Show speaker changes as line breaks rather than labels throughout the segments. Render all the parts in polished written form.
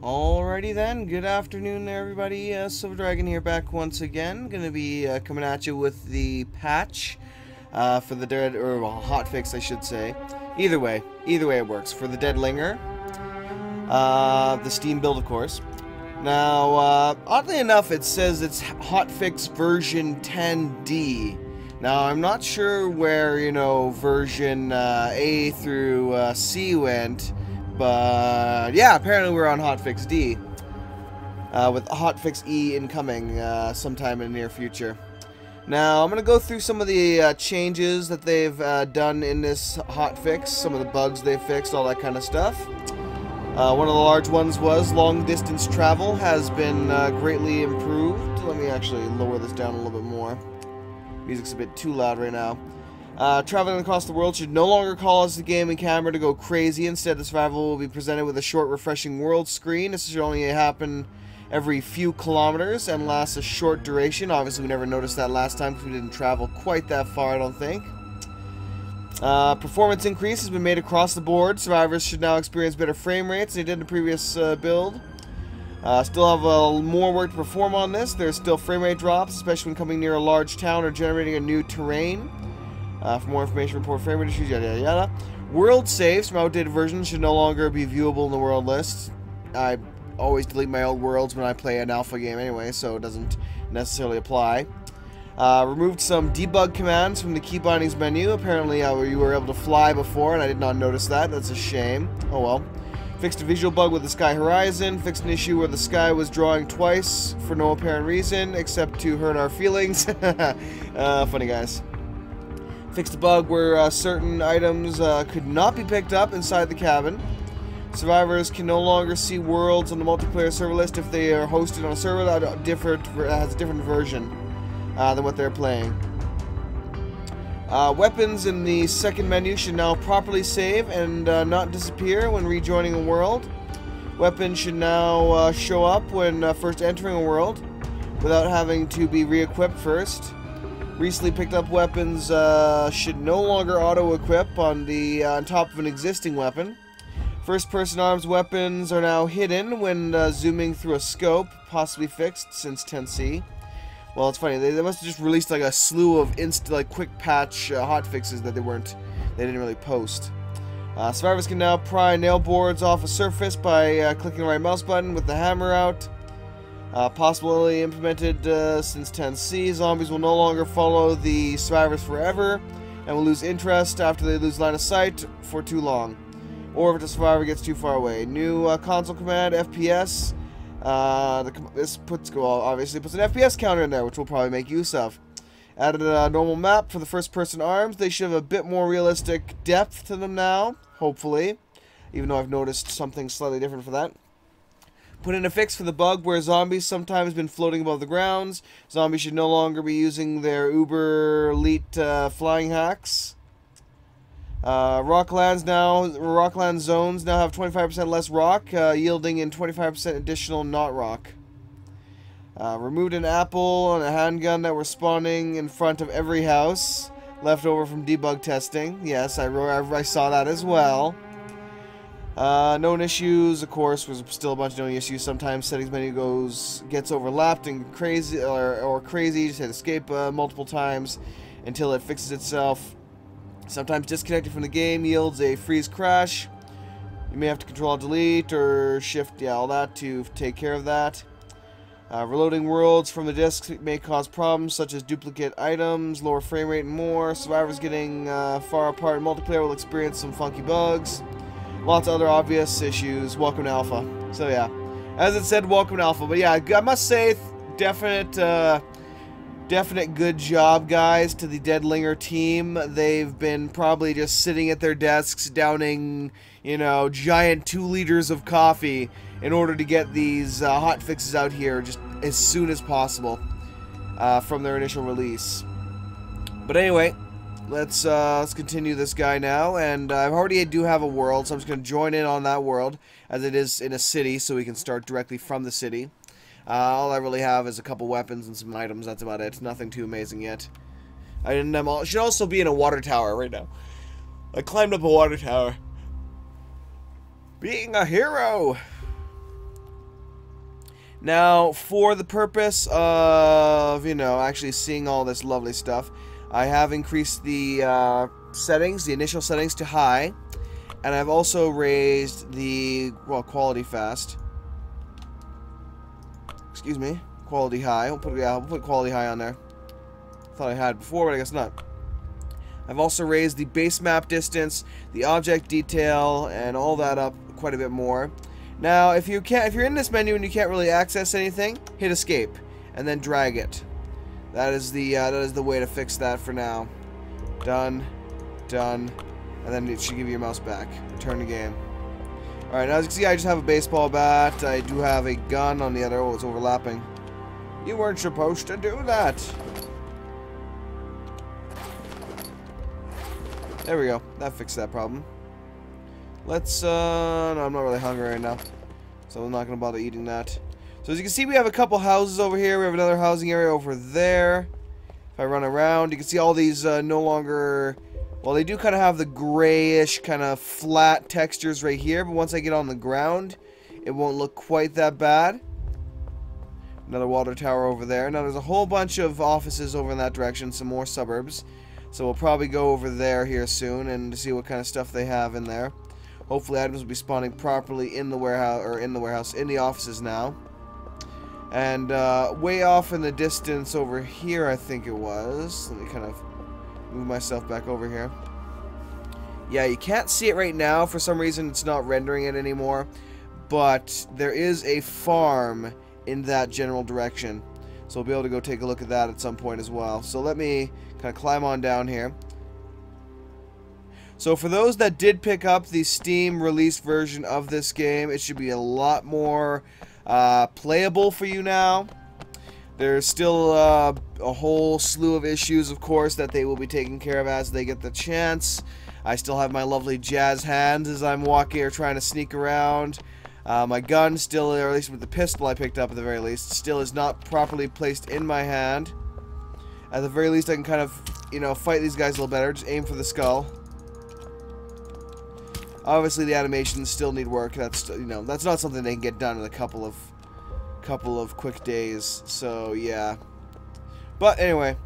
Alrighty then, good afternoon everybody, Silver Dragon here back once again. Gonna be coming at you with the patch for the dead, or well, hotfix I should say. Either way it works. For the dead Linger, the Steam build of course. Now, oddly enough it says it's hotfix version 10D. Now I'm not sure where, you know, version A through C went. But yeah, apparently we're on hotfix D, with hotfix E incoming sometime in the near future. Now I'm going to go through some of the changes that they've done in this hotfix, some of the bugs they've fixed, all that kind of stuff. One of the large ones was long distance travel has been greatly improved. Let me actually lower this down a little bit more. Music's a bit too loud right now. Traveling across the world should no longer cause the game and camera to go crazy. Instead, the survival will be presented with a short, refreshing world screen. This should only happen every few kilometers and lasts a short duration. Obviously, we never noticed that last time because we didn't travel quite that far, I don't think. Performance increase has been made across the board. Survivors should now experience better frame rates than they did in the previous build. Still have more work to perform on this. There's still frame rate drops, especially when coming near a large town or generating a new terrain. For more information, report frame rate issues, yada yada yada. World saves from outdated versions should no longer be viewable in the world list. I always delete my old worlds when I play an alpha game anyway, so it doesn't necessarily apply. Removed some debug commands from the key bindings menu. Apparently you were able to fly before, and I did not notice that. That's a shame. Oh well. Fixed a visual bug with the sky horizon. Fixed an issue where the sky was drawing twice for no apparent reason, except to hurt our feelings. Funny guys. Fixed a bug where certain items could not be picked up inside the cabin. Survivors can no longer see worlds on the multiplayer server list if they are hosted on a server that has a different version than what they're playing. Weapons in the second menu should now properly save and not disappear when rejoining a world. Weapons should now show up when first entering a world without having to be re-equipped first. Recently picked up weapons should no longer auto-equip on top of an existing weapon. First-person arms weapons are now hidden when zooming through a scope, possibly fixed since 10C. Well, it's funny, they must have just released like a slew of quick patch hotfixes that they didn't really post. Survivors can now pry nail boards off a surface by clicking the right mouse button with the hammer out. Possibly implemented since 10C. Zombies will no longer follow the survivors forever and will lose interest after they lose line of sight for too long, or if the survivor gets too far away. New console command, FPS. This obviously puts an FPS counter in there, which we'll probably make use of. Added a normal map for the first-person arms. They should have a bit more realistic depth to them now, hopefully, even though I've noticed something slightly different for that. Put in a fix for the bug where zombies sometimes been floating above the grounds. Zombies should no longer be using their uber elite flying hacks. Rockland zones now have 25% less rock, yielding in 25% additional not rock. Removed an apple and a handgun that were spawning in front of every house, left over from debug testing. Yes, I saw that as well. Known issues, of course, was still a bunch of known issues. Sometimes settings menu gets overlapped and crazy, or crazy. Just hit escape multiple times until it fixes itself. Sometimes disconnecting from the game yields a freeze crash. You may have to control delete or shift, all that to take care of that. Reloading worlds from the disc may cause problems such as duplicate items, lower frame rate, and more. Survivors getting far apart in multiplayer will experience some funky bugs. Lots of other obvious issues. Welcome to Alpha. So yeah, as it said, welcome to Alpha. But yeah, I must say, definite good job, guys, to the Dead Linger team. They've been probably just sitting at their desks, downing, you know, giant 2 liters of coffee in order to get these hot fixes out here just as soon as possible from their initial release. But anyway, let's continue this guy now, and I already do have a world, so I'm just going to join in on that world, as it is in a city, so we can start directly from the city. All I really have is a couple weapons and some items, that's about it. Nothing too amazing yet. I should also be in a water tower right now. I climbed up a water tower. Being a hero! Now, for the purpose of, you know, actually seeing all this lovely stuff, I have increased the settings, the initial settings, to high. And I've also raised the, well, quality fast. Excuse me. Quality high. We'll put quality high on there. Thought I had before, but I guess not. I've also raised the base map distance, the object detail, and all that up quite a bit more. Now, if you're in this menu and you can't really access anything, hit escape and then drag it. That is the way to fix that for now. Done, done, and then it should give you your mouse back. Return the game. All right, now as you can see, I just have a baseball bat. I do have a gun on the other. Oh, it's overlapping. You weren't supposed to do that. There we go. That fixed that problem. Let's, no, I'm not really hungry right now, so I'm not going to bother eating that. So as you can see, we have a couple houses over here. We have another housing area over there. If I run around, you can see all these no longer, well, they do kind of have the grayish kind of flat textures right here, but once I get on the ground, it won't look quite that bad. Another water tower over there. Now there's a whole bunch of offices over in that direction, some more suburbs. So we'll probably go over there here soon and see what kind of stuff they have in there. Hopefully items will be spawning properly in the warehouse, or in the offices now. And way off in the distance over here, I think it was. Let me kind of move myself back over here. Yeah, you can't see it right now. For some reason, it's not rendering it anymore. But there is a farm in that general direction. So we'll be able to go take a look at that at some point as well. So let me kind of climb on down here. So for those that did pick up the Steam release version of this game, it should be a lot more playable for you now. There's still a whole slew of issues, of course, that they will be taking care of as they get the chance. I still have my lovely jazz hands as I'm walking or trying to sneak around. My gun still, or at least with the pistol I picked up at the very least, still is not properly placed in my hand. At the very least, I can kind of, you know, fight these guys a little better. Just aim for the skull. Obviously, the animations still need work. That's, you know, that's not something they can get done in a couple of quick days. So yeah. But anyway,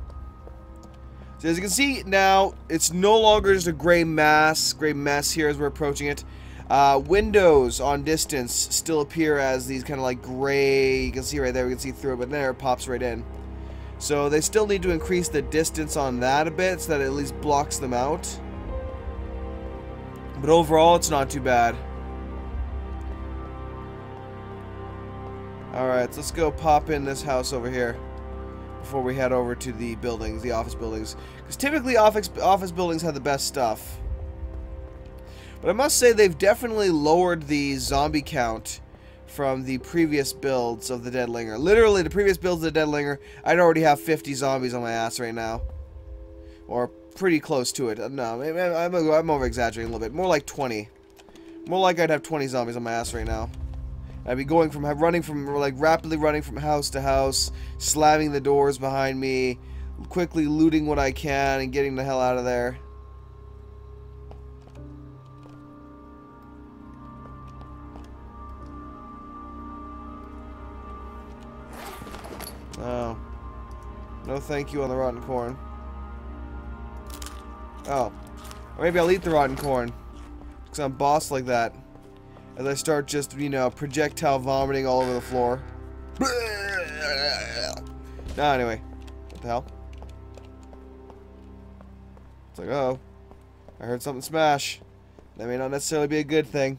so as you can see now, it's no longer just a gray mess here as we're approaching it. Windows on distance still appear as these kind of like gray. You can see right there. We can see through it, but there it pops right in. So they still need to increase the distance on that a bit so that it at least blocks them out. But overall, it's not too bad. Alright, so let's go pop in this house over here before we head over to the buildings, the office buildings. Because typically office buildings have the best stuff. But I must say they've definitely lowered the zombie count from the previous builds of the Dead Linger. Literally, the previous builds of the Dead Linger, I'd already have 50 zombies on my ass right now. Or pretty close to it. No, I'm over-exaggerating a little bit. More like 20. More like I'd have 20 zombies on my ass right now. I'd be going from rapidly running from house to house, slamming the doors behind me, quickly looting what I can, and getting the hell out of there. Oh. No thank you on the rotten corn. Oh. Or maybe I'll eat the rotten corn. Because I'm boss like that. As I start just, you know, projectile vomiting all over the floor. No, anyway. What the hell? It's like, uh oh. I heard something smash. That may not necessarily be a good thing.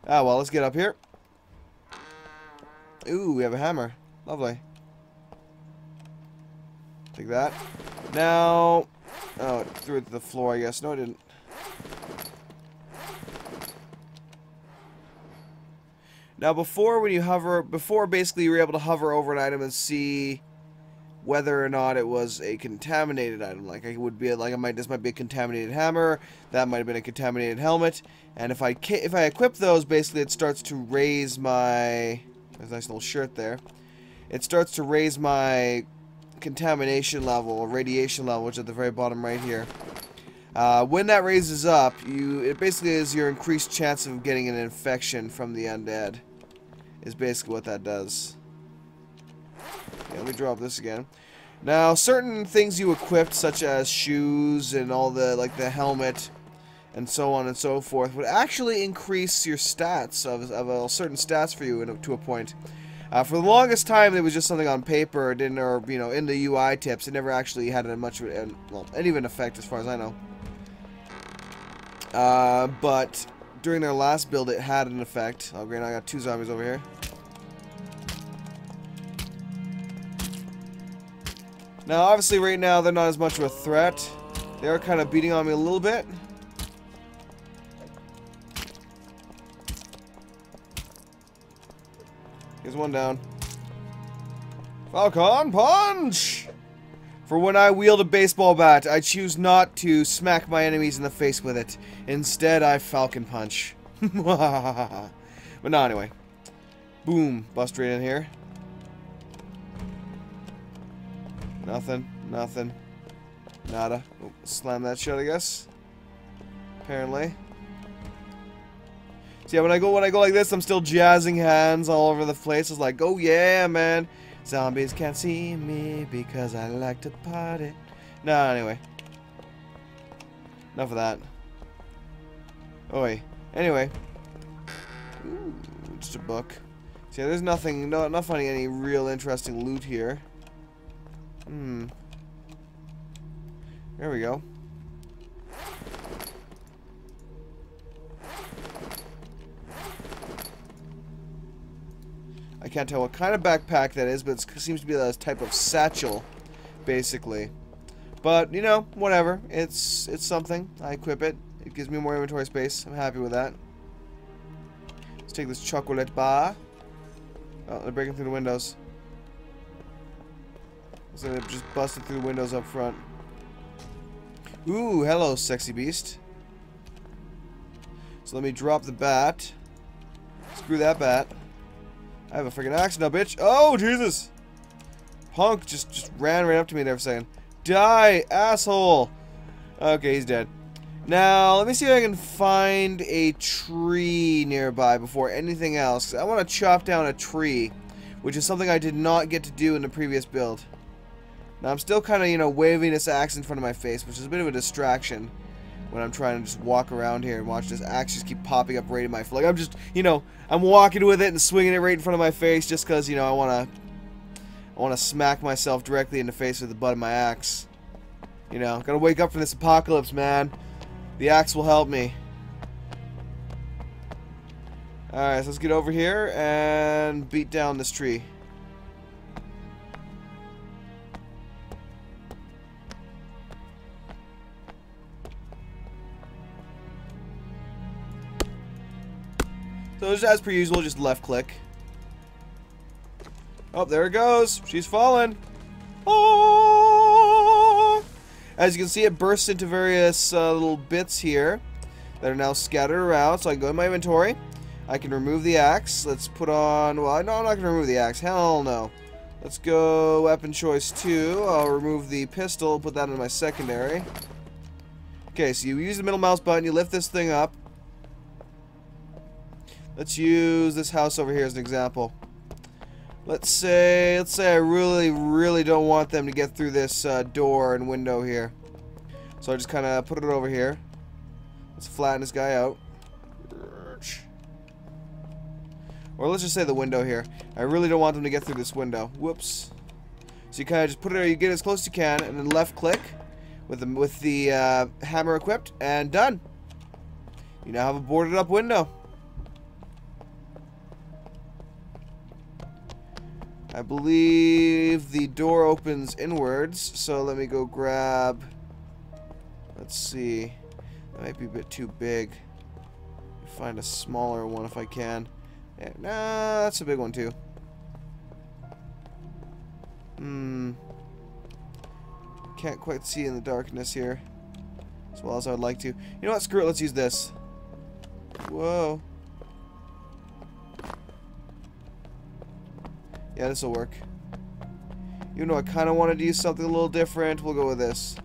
Ah, well, let's get up here. Ooh, we have a hammer. Lovely. Take that. Now... Oh, it threw it to the floor, I guess. No, it didn't. Now, before basically you were able to hover over an item and see whether or not it was a contaminated item. Like, it would be like this might be a contaminated hammer. That might have been a contaminated helmet. And if I equip those, basically it starts to raise my... There's a nice little shirt there. It starts to raise my contamination level, or radiation level, which is at the very bottom right here. When that raises up, it basically is your increased chance of getting an infection from the undead. is basically what that does. Yeah, let me drop this again. Now, certain things you equipped, such as shoes and all the, like the helmet and so on and so forth, would actually increase your stats of certain stats for you to a point. For the longest time, it was just something on paper, or you know, in the UI tips. It never actually had much of any of an effect, as far as I know. But during their last build, it had an effect. Oh, great! I got 2 zombies over here. Now, obviously, right now they're not as much of a threat. They are kind of beating on me a little bit. Here's one down. Falcon Punch! For when I wield a baseball bat, I choose not to smack my enemies in the face with it. Instead, I Falcon Punch. But no, anyway. Boom. Bust right in here. Nothing. Nothing. Nada. Oh, slam that shut, I guess. Apparently. So yeah, when I go like this, I'm still jazzing hands all over the place. It's like, oh yeah, man. Zombies can't see me because I like to party. No, anyway. Enough of that. Oi. Anyway. Ooh, just a book. So yeah, there's nothing, not finding any real interesting loot here. There we go. I can't tell what kind of backpack that is, but it seems to be a type of satchel, basically. But, you know, whatever. It's something. I equip it. It gives me more inventory space. I'm happy with that. Let's take this chocolate bar. Oh, they're breaking through the windows. So they just busted through the windows up front. Ooh, hello, sexy beast. So let me drop the bat. Screw that bat. I have a freaking axe now, bitch. Oh, Jesus. Punk just ran right up to me there for a second. Die, asshole. Okay, he's dead. Now, let me see if I can find a tree nearby before anything else. I want to chop down a tree, which is something I did not get to do in the previous build. Now, I'm still kind of, you know, waving this axe in front of my face, which is a bit of a distraction when I'm trying to just walk around here and watch this axe just keep popping up right in my face. Like, I'm just, you know, I'm walking with it and swinging it right in front of my face just because, you know, I want to smack myself directly in the face with the butt of my axe. You know, gotta wake up from this apocalypse, man. The axe will help me. Alright, so let's get over here and beat down this tree. So just as per usual, just left click. Oh, there it goes. She's falling. Oh! As you can see, it bursts into various little bits here that are now scattered around. So I can go in my inventory. I can remove the axe. Let's put on... Well, no, I'm not going to remove the axe. Hell no. Let's go weapon choice 2. I'll remove the pistol, put that in my secondary. Okay, so you use the middle mouse button, you lift this thing up. Let's use this house over here as an example. Let's say I really don't want them to get through this door and window here. So I just kind of put it over here. Let's flatten this guy out. Or let's just say the window here. I really don't want them to get through this window. Whoops. So you kind of just put it, you get as close as you can, and then left click with the hammer equipped, and done. You now have a boarded up window. I believe the door opens inwards, so let me go grab... Let's see. That might be a bit too big. Find a smaller one if I can. Yeah, nah, that's a big one too. Can't quite see in the darkness here as well as I would like to. You know what? Screw it. Let's use this. Whoa. Yeah, this will work. Even though I kind of wanted to use something a little different, we'll go with this.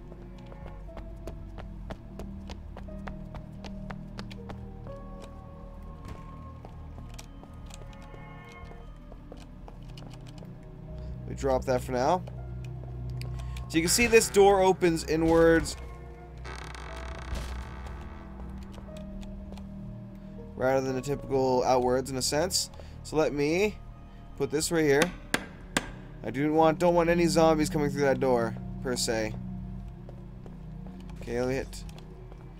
drop that for now. So you can see this door opens inwards rather than a typical outwards in a sense. So let me put this right here. I don't want any zombies coming through that door, per se. Okay, let me hit.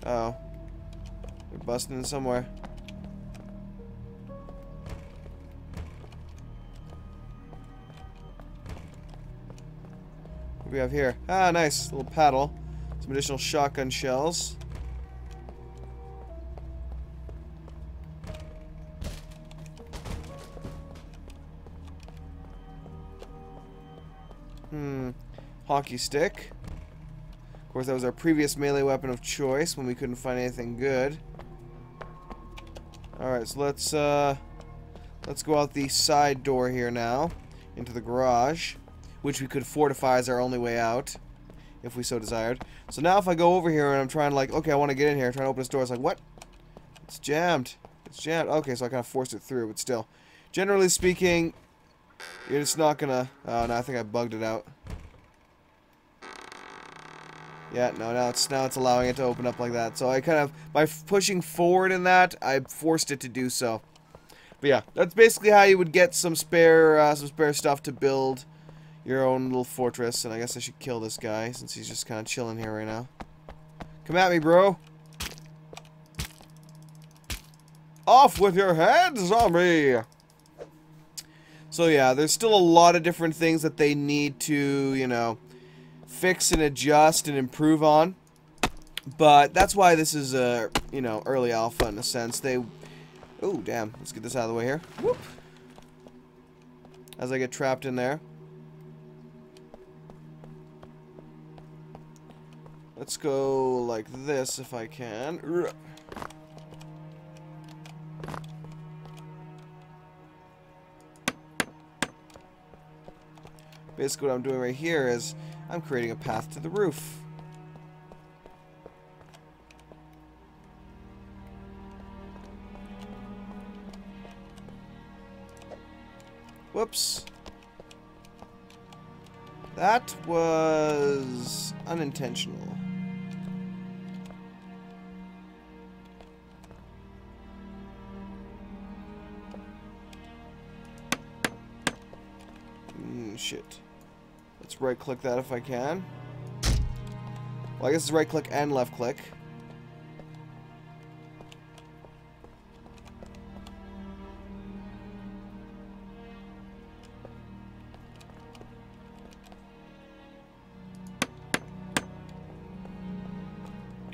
Uh oh. They're busting in somewhere. What do we have here? Ah, nice. Little paddle. Some additional shotgun shells. Hockey stick. Of course, that was our previous melee weapon of choice when we couldn't find anything good. Alright, so let's go out the side door here now into the garage, which we could fortify as our only way out if we so desired. So now if I go over here and I'm trying to, like, okay, I want to get in here, trying to open this door, it's like, what? It's jammed. It's jammed. Okay, so I kind of forced it through, but still. Generally speaking, you're just not gonna... Oh, no, I think I bugged it out. Yeah, no, now it's allowing it to open up like that. So I kind of, by pushing forward in that, I forced it to do so. But yeah, that's basically how you would get some spare stuff to build your own little fortress. And I guess I should kill this guy since he's just kind of chilling here right now. Come at me, bro. Off with your head, zombie. So yeah, there's still a lot of different things that they need to, you know, fix and adjust and improve on, but that's why this is a, you know, early alpha in a sense. Oh damn, let's get this out of the way here. Whoop. As I get trapped in there, let's go like this if I can. Basically what I'm doing right here is I'm creating a path to the roof. Whoops. That was unintentional. Shit. Let's right click that if I can. Well, I guess it's right click and left click.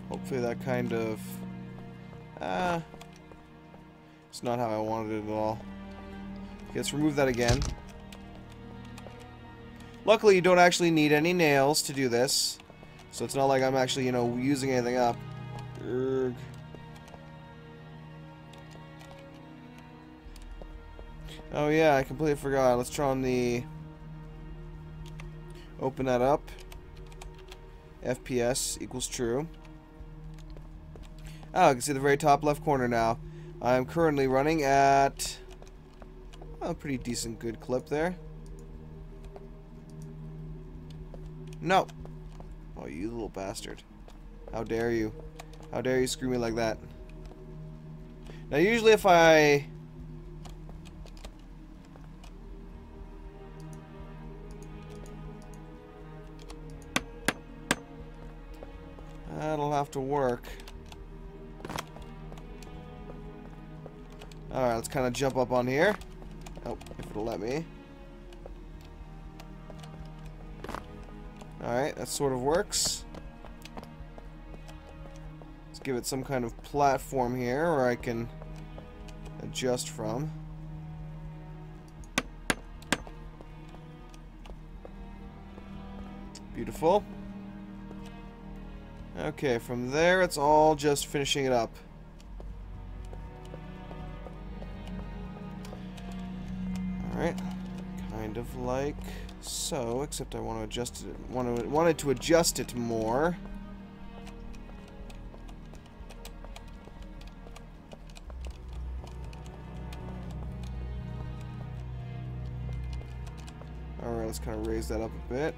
Hopefully that kind of... it's not how I wanted it at all. Okay, let's remove that again. Luckily, you don't actually need any nails to do this. So it's not like I'm actually, you know, using anything up. Urgh. Oh yeah, I completely forgot. Let's try on the... Open that up. FPS equals true. Oh, I can see the very top left corner now. I'm currently running at... Oh, a pretty decent good clip there. No. Oh, you little bastard. How dare you. How dare you screw me like that. Now, usually if I... That'll have to work. Alright, let's kind of jump up on here. Oh, if it'll let me. Alright, that sort of works. Let's give it some kind of platform here where I can adjust from. Beautiful. Okay, from there it's all just finishing it up. Alright, kind of like so, except I want to adjust it. Wanted to adjust it more. Alright, let's kind of raise that up a bit.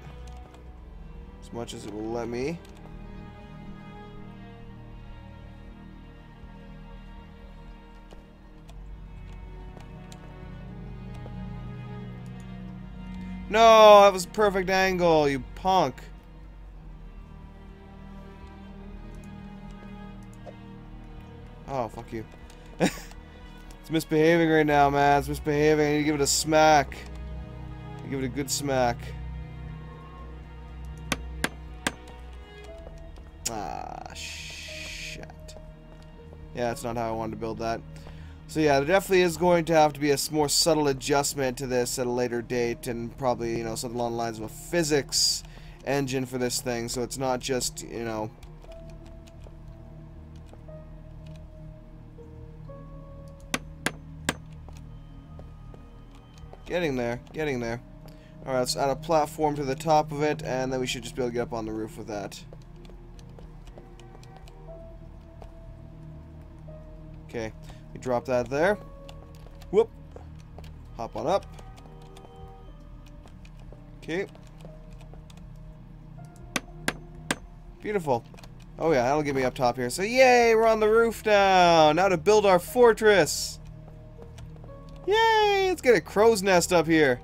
As much as it will let me. No, that was a perfect angle, you punk. Oh, fuck you. It's misbehaving right now, man. It's misbehaving. I need to give it a smack. Give it a good smack. Ah, shit. Yeah, that's not how I wanted to build that. So yeah, there definitely is going to have to be a more subtle adjustment to this at a later date, and probably, you know, something along the lines of a physics engine for this thing, so it's not just, you know... Getting there, getting there. Alright, let's add a platform to the top of it, and then we should just be able to get up on the roof with that. Okay, we drop that there. Whoop. Hop on up. Okay. Beautiful. Oh yeah, that'll get me up top here. So yay, we're on the roof now. Now to build our fortress. Yay, let's get a crow's nest up here.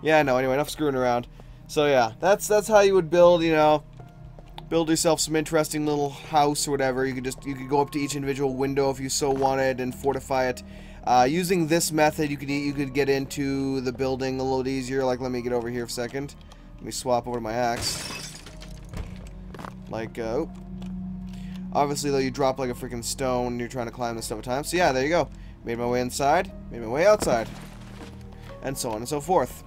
Yeah, no, anyway, enough screwing around. So yeah, that's how you would build, you know, build yourself some interesting little house or whatever. You could go up to each individual window if you so wanted and fortify it. Using this method, you could get into the building a little easier. Like, let me get over here for a second. Let me swap over to my axe. Like, oh. Obviously, though, you drop like a freaking stone and you're trying to climb this stuff at times. So yeah, there you go. Made my way inside, made my way outside, and so on and so forth.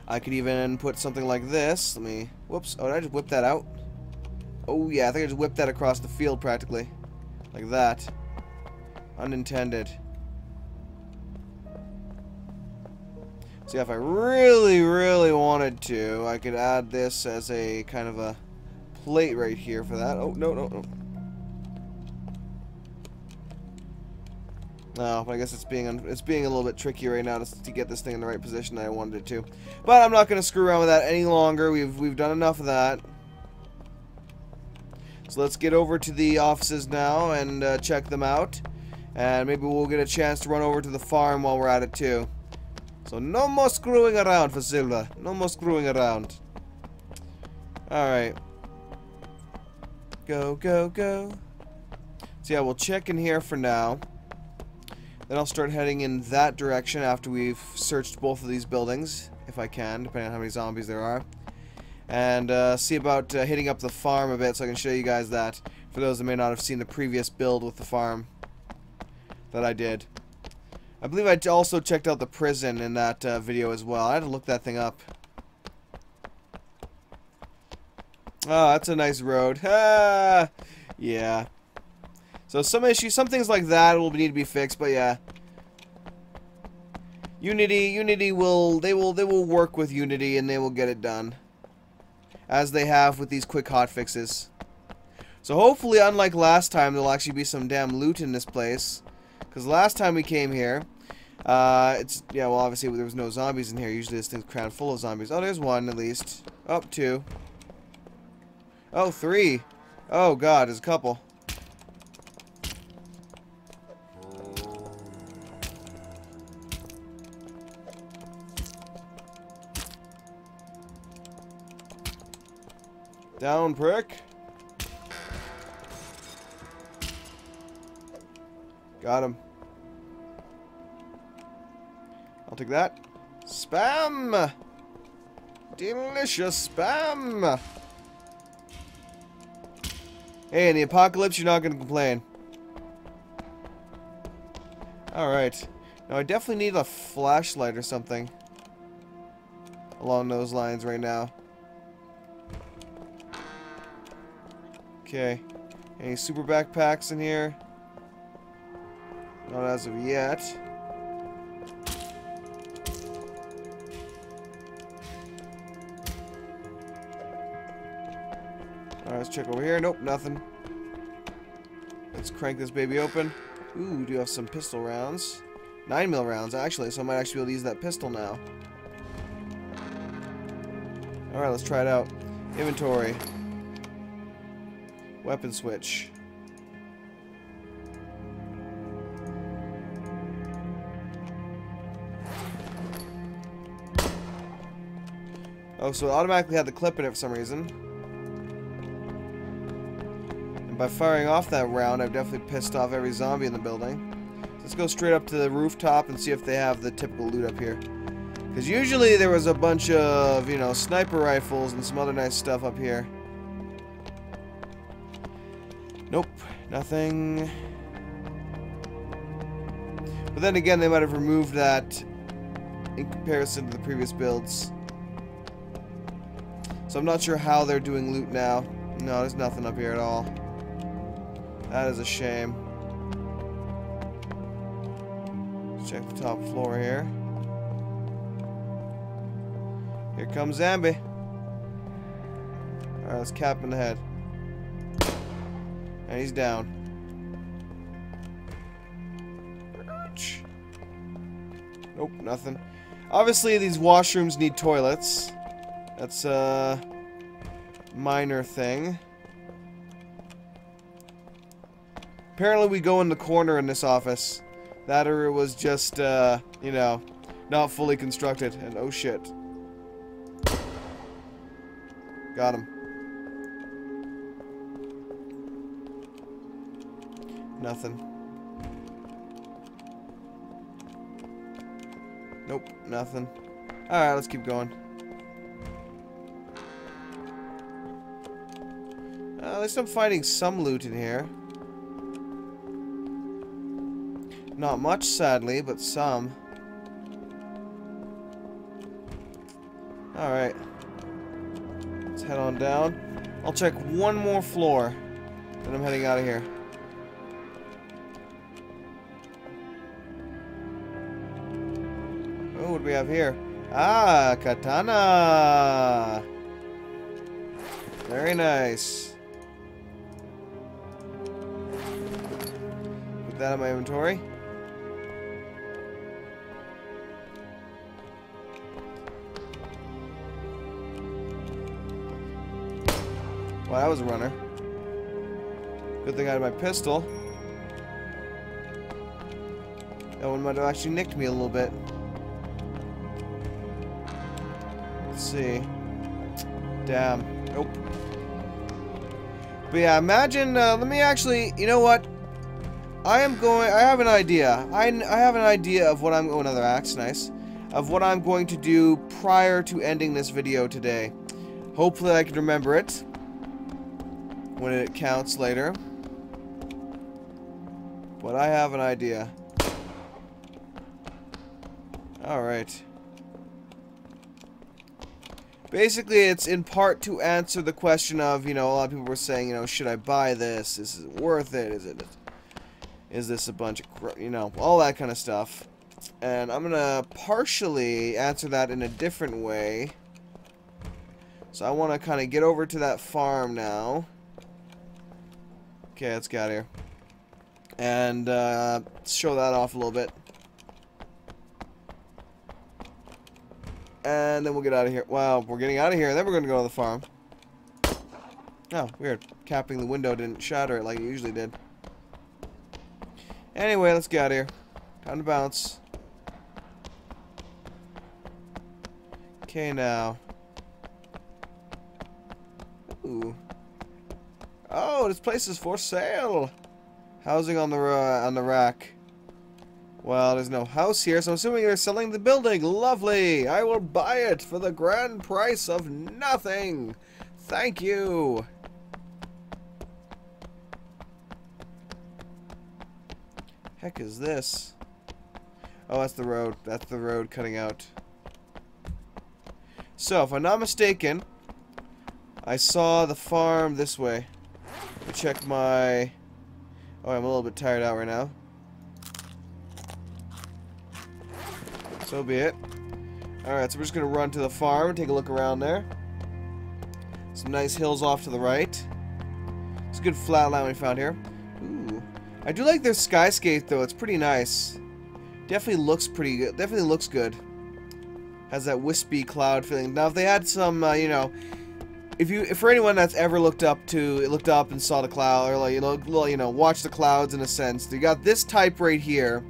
I could even put something like this. Let me... Whoops. Oh, did I just whip that out? Oh, yeah. I think I just whipped that across the field, practically. Like that. Unintended. So, yeah, if I really, really wanted to, I could add this as a kind of a plate right here for that. Oh, no, no, no. No, but I guess it's being a little bit tricky right now to get this thing in the right position that I wanted it to. But I'm not going to screw around with that any longer. We've done enough of that. So let's get over to the offices now and check them out. And maybe we'll get a chance to run over to the farm while we're at it too. So no more screwing around for Silva. No more screwing around. Alright. Go, go, go. So yeah, we'll check in here for now. Then I'll start heading in that direction after we've searched both of these buildings, if I can, depending on how many zombies there are. And see about hitting up the farm a bit so I can show you guys that, for those that may not have seen the previous build with the farm that I did. I believe I also checked out the prison in that video as well. I had to look that thing up. Oh, that's a nice road. Ah, yeah. So some issues, some things like that will need to be fixed, but yeah. Unity will work with Unity and they will get it done. As they have with these quick hotfixes. So hopefully, unlike last time, there'll actually be some damn loot in this place. Because last time we came here, yeah, well obviously there was no zombies in here. Usually this thing's crammed full of zombies. Oh, there's one at least. Oh, two. Oh, three. Oh god, there's a couple. Down, prick. Got him. I'll take that. Spam! Delicious spam! Hey, in the apocalypse, you're not going to complain. Alright. Now, I definitely need a flashlight or something. Along those lines right now. Okay. Any super backpacks in here? Not as of yet. Alright, let's check over here. Nope, nothing. Let's crank this baby open. Ooh, we do have some pistol rounds. 9mm rounds, actually, so I might actually be able to use that pistol now. Alright, let's try it out. Inventory. Weapon switch. Oh, so it automatically had the clip in it for some reason. And by firing off that round, I've definitely pissed off every zombie in the building. So let's go straight up to the rooftop and see if they have the typical loot up here. Because usually there was a bunch of, you know, sniper rifles and some other nice stuff up here. Nope, nothing. But then again, they might have removed that in comparison to the previous builds. So I'm not sure how they're doing loot now. No, there's nothing up here at all. That is a shame. Let's check the top floor here. Here comes Zambi. Alright, let's cap him in the head. And he's down. Nope, nothing. Obviously, these washrooms need toilets. That's a minor thing. Apparently, we go in the corner in this office. That or it was just, you know, not fully constructed. And oh shit. Got him. Nothing. Nope, nothing. Alright, let's keep going. At least I'm finding some loot in here. Not much, sadly, but some. Alright. Let's head on down. I'll check one more floor. Then I'm heading out of here. Oh, what do we have here? Ah, katana! Very nice. Put that in my inventory. Well, that was a runner. Good thing I had my pistol. That one might have actually nicked me a little bit. Let's see. Damn. Nope. But yeah, imagine, let me actually, you know what? I have an idea. I have an idea of what I'm, oh, another axe, nice. Of what I'm going to do prior to ending this video today. Hopefully I can remember it when it counts later. But I have an idea. Alright. Basically, it's in part to answer the question of, you know, a lot of people were saying, you know, should I buy this? Is it worth it? Is this a bunch of, you know, all that kind of stuff. And I'm gonna partially answer that in a different way. So I want to kind of get over to that farm now. Okay, let's get out of here. And show that off a little bit. And then we'll get out of here. Wow, we're getting out of here, and then we're going to go to the farm. Oh, weird. Capping the window didn't shatter it like it usually did. Anyway, let's get out of here. Time to bounce. Okay, now. Ooh. Oh, this place is for sale. Housing on the rack. Well, there's no house here, so I'm assuming they're selling the building. Lovely. I will buy it for the grand price of nothing. Thank you. Heck is this? Oh, that's the road. That's the road cutting out. So, if I'm not mistaken, I saw the farm this way. Let me check my... Oh, I'm a little bit tired out right now. So be it. Alright, so we're just going to run to the farm and take a look around there. Some nice hills off to the right. It's a good flat line we found here. Ooh. I do like their skyscape, though. It's pretty nice. Definitely looks pretty good. Definitely looks good. Has that wispy cloud feeling. Now, if they had some, you know, if for anyone that's ever looked up and saw the cloud, or like, you know, watched the clouds in a sense, you got this type right here,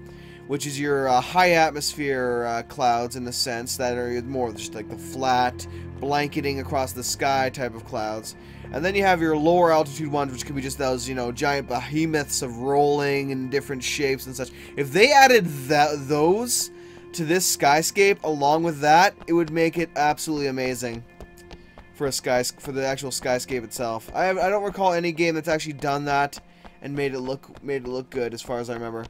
which is your high atmosphere clouds in a sense that are more just like the flat, blanketing across the sky type of clouds. And then you have your lower altitude ones, which could be just those, you know, giant behemoths of rolling in different shapes and such. If they added those to this skyscape along with that, it would make it absolutely amazing for the actual skyscape itself. I don't recall any game that's actually done that and made it look good, as far as I remember.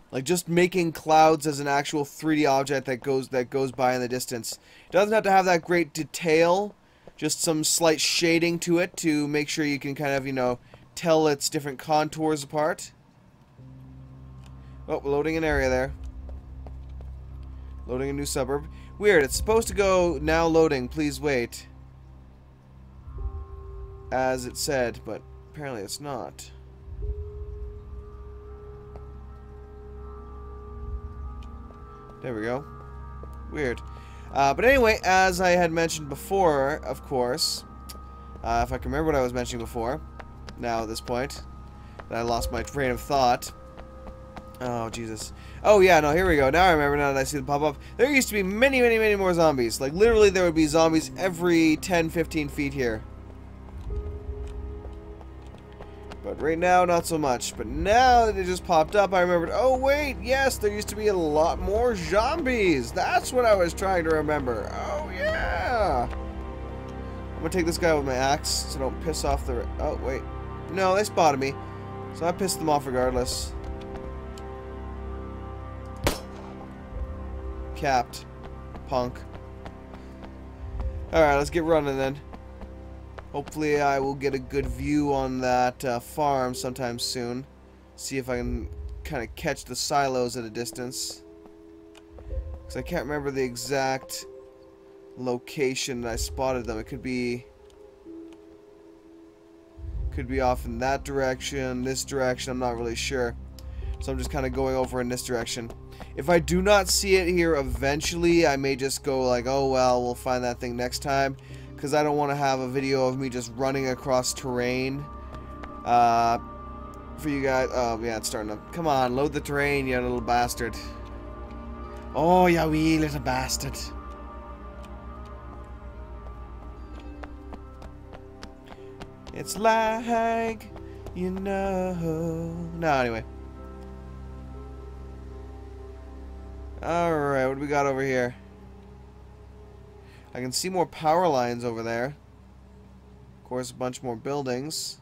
Like just making clouds as an actual 3D object that goes by in the distance. It doesn't have to have that great detail, just some slight shading to it to make sure you can kind of, you know, tell its different contours apart. Oh, loading an area there. Loading a new suburb. Weird, it's supposed to go now loading, please wait. As it said, but apparently it's not. There we go. Weird. But anyway, as I had mentioned before, of course, if I can remember what I was mentioning before, now at this point, that I lost my train of thought. Oh, Jesus. Oh, yeah, no, here we go. Now I remember, now that I see them pop up. There used to be many, many, many more zombies. Like, literally, there would be zombies every 10, 15 feet here. But right now, not so much. But now that it just popped up, I remembered, oh, wait, yes, there used to be a lot more zombies. That's what I was trying to remember. Oh, yeah. I'm going to take this guy with my axe, so don't piss off the... Oh, wait. No, they spotted me. So I pissed them off regardless. Capped. Punk. Alright, let's get running then. Hopefully I will get a good view on that farm sometime soon. See if I can kind of catch the silos at a distance. Because I can't remember the exact location that I spotted them. It could be off in that direction, this direction, I'm not really sure. So I'm just kind of going over in this direction. If I do not see it here eventually, I may just go like, oh well, we'll find that thing next time. Because I don't want to have a video of me just running across terrain. For you guys. Oh, yeah, it's starting to... Come on, load the terrain, you little bastard. Oh, you wee little bastard. It's like, you know... No, anyway. Alright, what do we got over here? I can see more power lines over there. Of course, a bunch more buildings.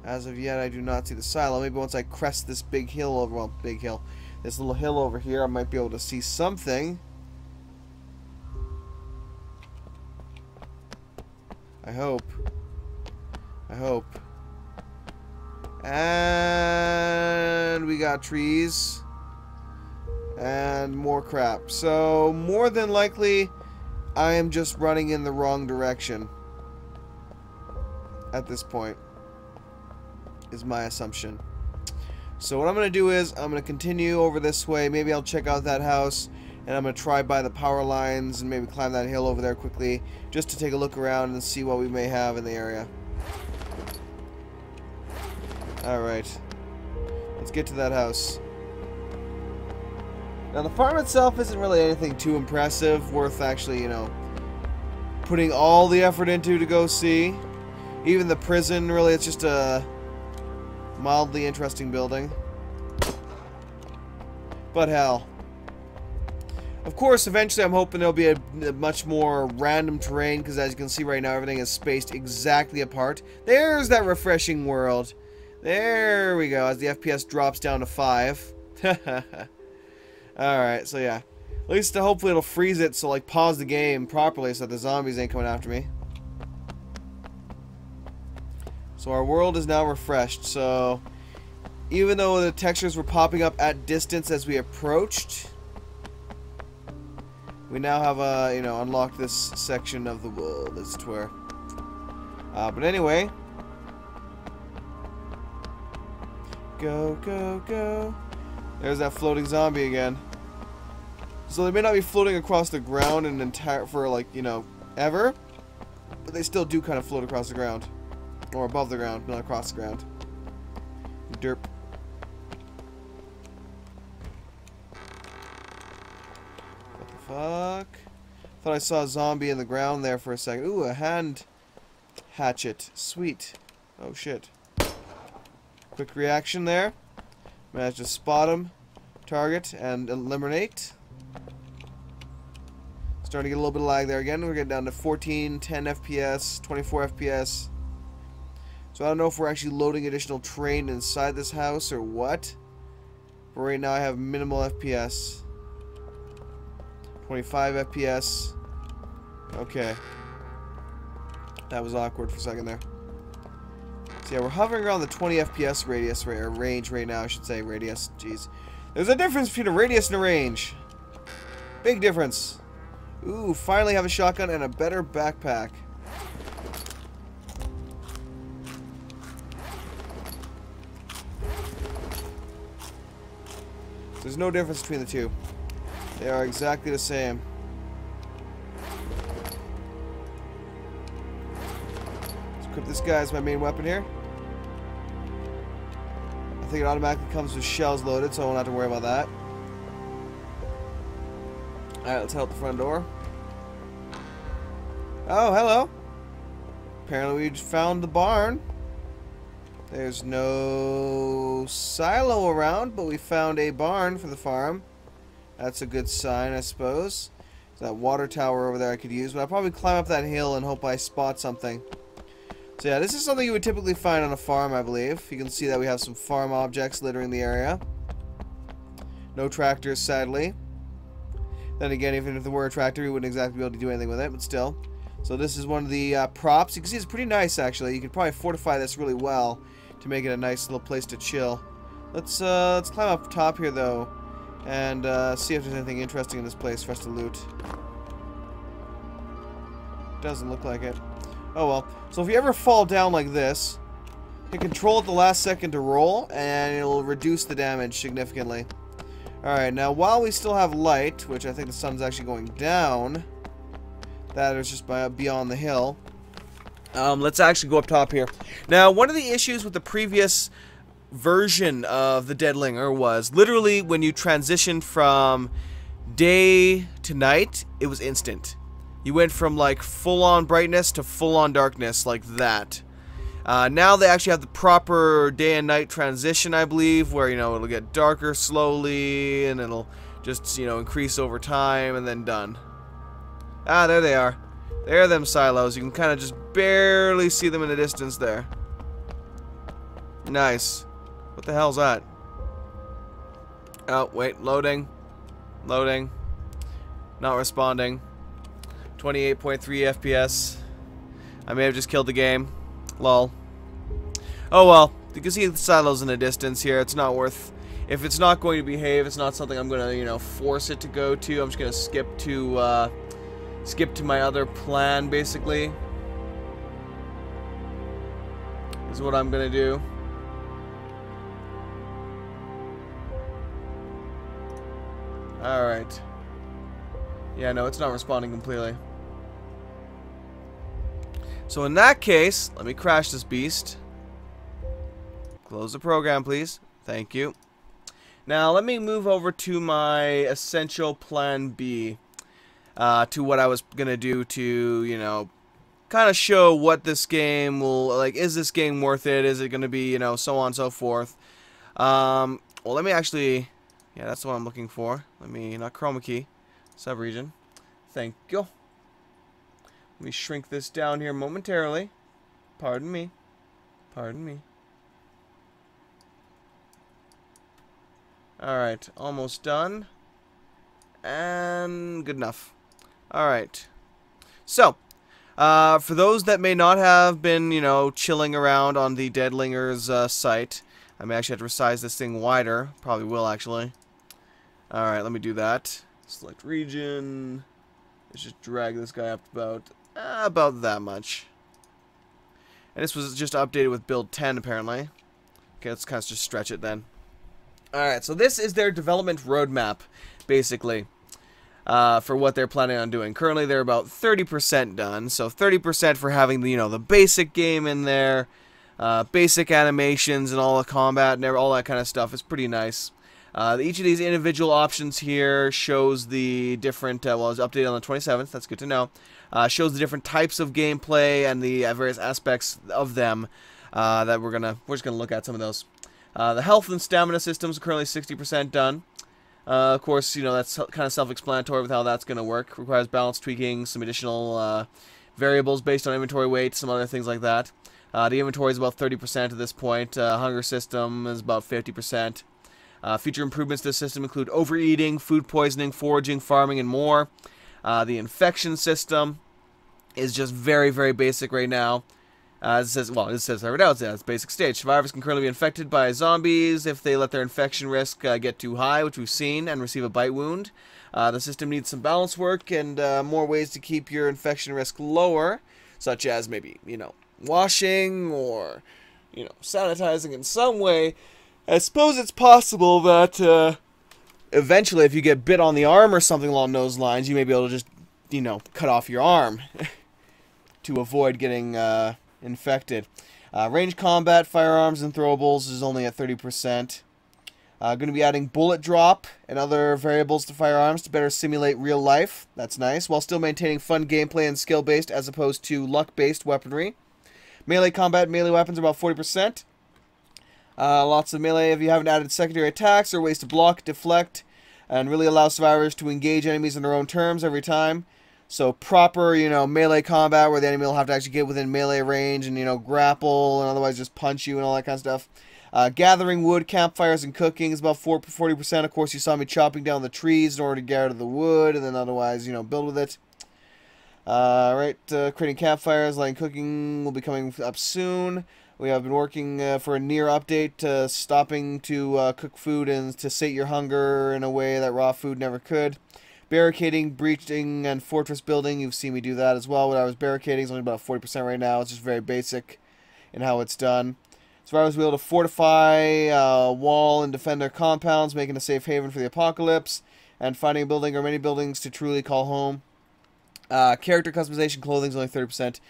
As of yet, I do not see the silo. Maybe once I crest this big hill over... Well, big hill. This little hill over here, I might be able to see something. I hope. I hope. And we got trees. And more crap. So, more than likely, I am just running in the wrong direction. At this point. Is my assumption. So what I'm going to do is, I'm going to continue over this way. Maybe I'll check out that house. And I'm going to try by the power lines and maybe climb that hill over there quickly. Just to take a look around and see what we may have in the area. Alright. Let's get to that house. Now, the farm itself isn't really anything too impressive, worth actually, you know, putting all the effort into to go see. Even the prison, really, it's just a mildly interesting building. But hell. Of course, eventually I'm hoping there'll be a much more random terrain, because as you can see right now, everything is spaced exactly apart. There's that refreshing world. There we go, as the FPS drops down to 5. Alright, so yeah. At least hopefully it'll freeze it, so like pause the game properly so that the zombies ain't coming after me. So our world is now refreshed, so even though the textures were popping up at distance as we approached, we now have, you know, unlocked this section of the world, as it were. But anyway. Go, go, go. There's that floating zombie again. So they may not be floating across the ground for like, you know, ever, but they still do kind of float across the ground. Or above the ground, not across the ground. Derp. What the fuck? Thought I saw a zombie in the ground there for a second. Ooh, a hand hatchet. Sweet. Oh shit. Quick reaction there. Managed to spot him, target, and eliminate. Starting to get a little bit of lag there again. We're getting down to 14, 10 FPS, 24 FPS. So I don't know if we're actually loading additional terrain inside this house or what. But right now I have minimal FPS. 25 FPS. Okay. That was awkward for a second there. So yeah, we're hovering around the 20 FPS radius, or range right now, I should say. Radius, jeez. There's a difference between a radius and a range. Big difference. Ooh, finally have a shotgun and a better backpack. There's no difference between the two. They are exactly the same. Let's equip this guy as my main weapon here. I think it automatically comes with shells loaded, so I won't have to worry about that. Alright, let's head out the front door. Oh, hello. Apparently we found the barn. There's no silo around, but we found a barn for the farm. That's a good sign, I suppose. There's that water tower over there I could use, but I'll probably climb up that hill and hope I spot something. So yeah, this is something you would typically find on a farm, I believe. You can see that we have some farm objects littering the area. No tractors, sadly. Then again, even if there were a tractor, we wouldn't exactly be able to do anything with it, but still. So this is one of the props. You can see it's pretty nice, actually. You could probably fortify this really well to make it a nice little place to chill. Let's climb up top here, though, and see if there's anything interesting in this place for us to loot. Doesn't look like it. Oh well. So if you ever fall down like this, hit control at the last second to roll, and it'll reduce the damage significantly. Alright, now while we still have light, which I think the sun's actually going down, that is just beyond the hill, let's actually go up top here. Now, one of the issues with the previous version of the Dead Linger was literally when you transitioned from day to night, it was instant. You went from like full-on brightness to full-on darkness like that. Now they actually have the proper day and night transition, I believe, where, you know, it'll get darker slowly and it'll just, you know, increase over time and then done. Ah, there they are. There are them silos. You can kind of just barely see them in the distance there. Nice. What the hell's that? Oh, wait. Loading. Loading. Not responding. 28.3 FPS. I may have just killed the game. Lol. Oh well. You can see the silos in the distance here. It's not worth... If it's not going to behave, it's not something I'm going to, you know, force it to go to. I'm just going to skip to my other plan, basically. Is what I'm going to do. Alright. Yeah, no, it's not responding completely. So in that case, let me crash this beast. Close the program, please. Thank you. Now, let me move over to my essential plan B. To what I was going to do to, you know, kind of show what this game will, like, is this game worth it? Is it going to be, you know, so on and so forth. Well, let me actually, yeah, that's what I'm looking for. Let me, not chroma key, sub-region. Thank you. Let me shrink this down here momentarily. Pardon me. Pardon me. Alright, almost done. And good enough. Alright. So, for those that may not have been, you know, chilling around on the Dead Linger's site, I may actually have to resize this thing wider. Probably will, actually. Alright, let me do that. Select region. Let's just drag this guy up about that much. And this was just updated with build 10, apparently. Okay, let's kind of just stretch it then. Alright, so this is their development roadmap, basically, for what they're planning on doing. Currently, they're about 30% done, so 30% for having the, the basic game in there, basic animations and all the combat and all that kind of stuff is pretty nice. Each of these individual options here shows the different, well, it's updated on the 27th, that's good to know, shows the different types of gameplay and the various aspects of them that we're just gonna look at some of those. The health and stamina systems are currently 60% done. Of course, that's kind of self-explanatory with how that's going to work. Requires balance tweaking, some additional variables based on inventory weight, some other things like that. The inventory is about 30% at this point. Hunger system is about 50%. Future improvements to the system include overeating, food poisoning, foraging, farming, and more. The infection system is just very, very basic right now. It says right now, it's basic stage. Survivors can currently be infected by zombies if they let their infection risk get too high, which we've seen, and receive a bite wound. The system needs some balance work and more ways to keep your infection risk lower, such as maybe, washing or, sanitizing in some way. I suppose it's possible that eventually if you get bit on the arm or something along those lines, you may be able to just, cut off your arm to avoid getting infected. Range combat, firearms, and throwables is only at 30%. Going to be adding bullet drop and other variables to firearms to better simulate real life. That's nice, while still maintaining fun gameplay and skill-based as opposed to luck-based weaponry. Melee combat, melee weapons are about 40%. Lots of melee if you haven't added secondary attacks or ways to block, deflect, and really allow survivors to engage enemies on their own terms every time. So proper, melee combat where the enemy will have to actually get within melee range and, grapple and otherwise just punch you and all that kind of stuff. Gathering wood, campfires, and cooking is about 40%. Of course, you saw me chopping down the trees in order to gather the wood and then otherwise, build with it. Creating campfires, lighting cooking will be coming up soon. We have been working for a near update, stopping to cook food and to sate your hunger in a way that raw food never could. Barricading, breaching, and fortress building. You've seen me do that as well. When I was barricading, it's only about 40% right now. It's just very basic in how it's done. Survivors will be able to fortify, wall, and defend their compounds, making a safe haven for the apocalypse, and finding a building or many buildings to truly call home. Character customization, clothing is only 30%.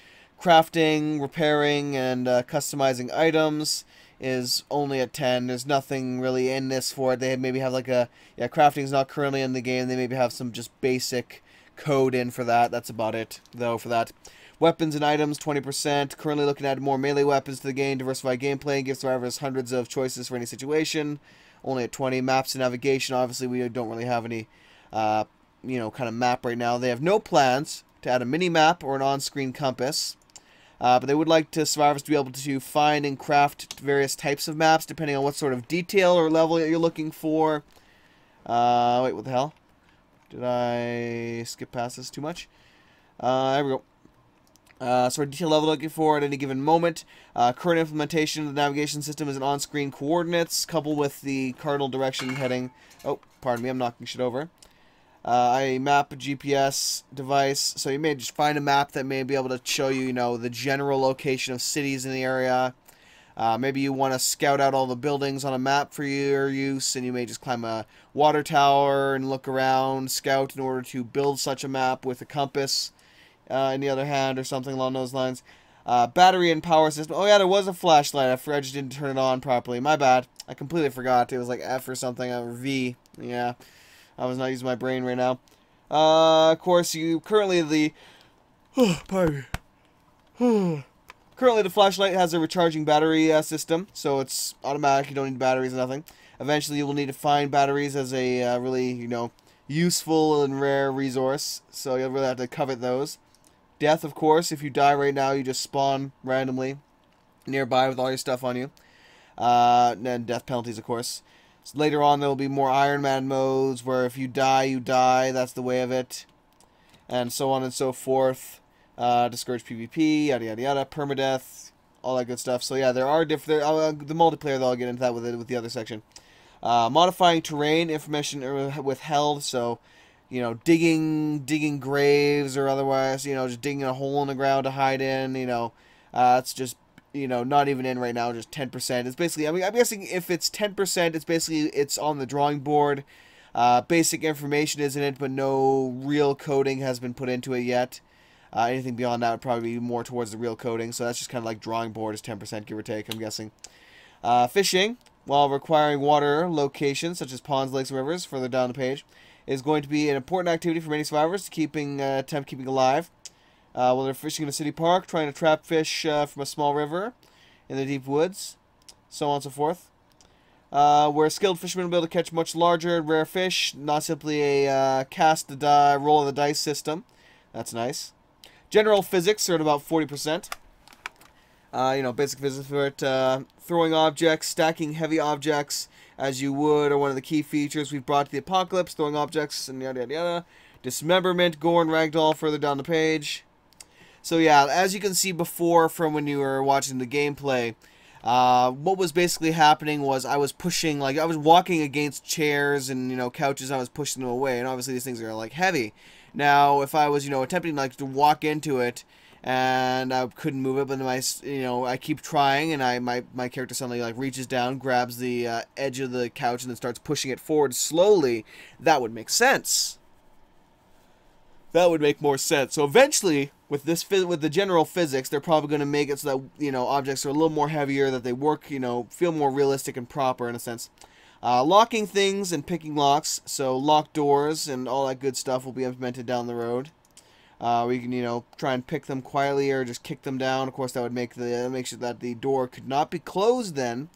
Crafting, repairing, and customizing items is only at 10. There's nothing really in this for it. They maybe have like crafting is not currently in the game. They maybe have some just basic code in for that. That's about it, though, for that. Weapons and items, 20%. Currently looking at more melee weapons to the game, diversify gameplay, and give survivors hundreds of choices for any situation. Only at 20. Maps and navigation, obviously we don't really have any, kind of map right now. They have no plans to add a mini-map or an on-screen compass. But they would like survivors to be able to find and craft various types of maps depending on what sort of detail or level you're looking for. Wait, what the hell? Did I skip past this too much? There we go. Sort of detail level looking for at any given moment. Current implementation of the navigation system is an on-screen coordinates coupled with the cardinal direction heading. Oh, pardon me, I'm knocking shit over. I map a GPS device, so you may just find a map that may be able to show you, the general location of cities in the area. Maybe you want to scout out all the buildings on a map for your use, and you may just climb a water tower and look around, scout in order to build such a map with a compass in the other hand or something along those lines. Battery and power system. Oh yeah, there was a flashlight. I just didn't turn it on properly. My bad. I completely forgot. It was like F or something, or V. Yeah. I was not using my brain right now. Of course, currently the flashlight has a recharging battery system, so it's automatic. You don't need batteries or nothing. Eventually, you will need to find batteries as a really, useful and rare resource. So you'll really have to covet those. Death, of course. If you die right now, you just spawn randomly nearby with all your stuff on you. And then death penalties, of course. So later on, there will be more Iron Man modes where if you die, you die. That's the way of it. And so on and so forth. Discourage PvP, yada yada yada, permadeath, all that good stuff. So yeah, there are different. The multiplayer, though, I'll get into that with the other section. Modifying terrain, information withheld. So, digging graves or otherwise, just digging a hole in the ground to hide in. It's just you know, not even in right now, just 10%. It's basically, I mean, I'm guessing if it's 10%, it's basically, it's on the drawing board. Basic information is in it, but no real coding has been put into it yet. Anything beyond that would probably be more towards the real coding, so that's just kind of like drawing board is 10%, give or take, I'm guessing. Fishing, while requiring water locations, such as ponds, lakes, and rivers, further down the page, is going to be an important activity for many survivors to attempt keeping alive. While they're fishing in a city park, trying to trap fish from a small river in the deep woods, so on and so forth. Where skilled fishermen will be able to catch much larger and rare fish, not simply a roll of the dice system. That's nice. General physics are at about 40%. You know, basic physics for it. Throwing objects, stacking heavy objects as you would are one of the key features we've brought to the apocalypse. Throwing objects and yada yada yada. Dismemberment, gore, and ragdoll further down the page. So yeah, as you can see before from when you were watching the gameplay, what was basically happening was I was pushing, like, I was walking against chairs and, you know, couches, I was pushing them away, and obviously these things are, like, heavy. Now, if I was, you know, attempting, like, to walk into it, and I couldn't move it, but then I keep trying, and my character suddenly, like, reaches down, grabs the edge of the couch, and then starts pushing it forward slowly, that would make sense. That would make more sense. So eventually, with the general physics, they're probably going to make it so that, you know, objects are a little more heavier, that they work, you know, feel more realistic and proper in a sense. Locking things and picking locks, so locked doors and all that good stuff will be implemented down the road. We can, you know, try and pick them quietly or just kick them down. Of course, that would make sure that the door could not be closed then,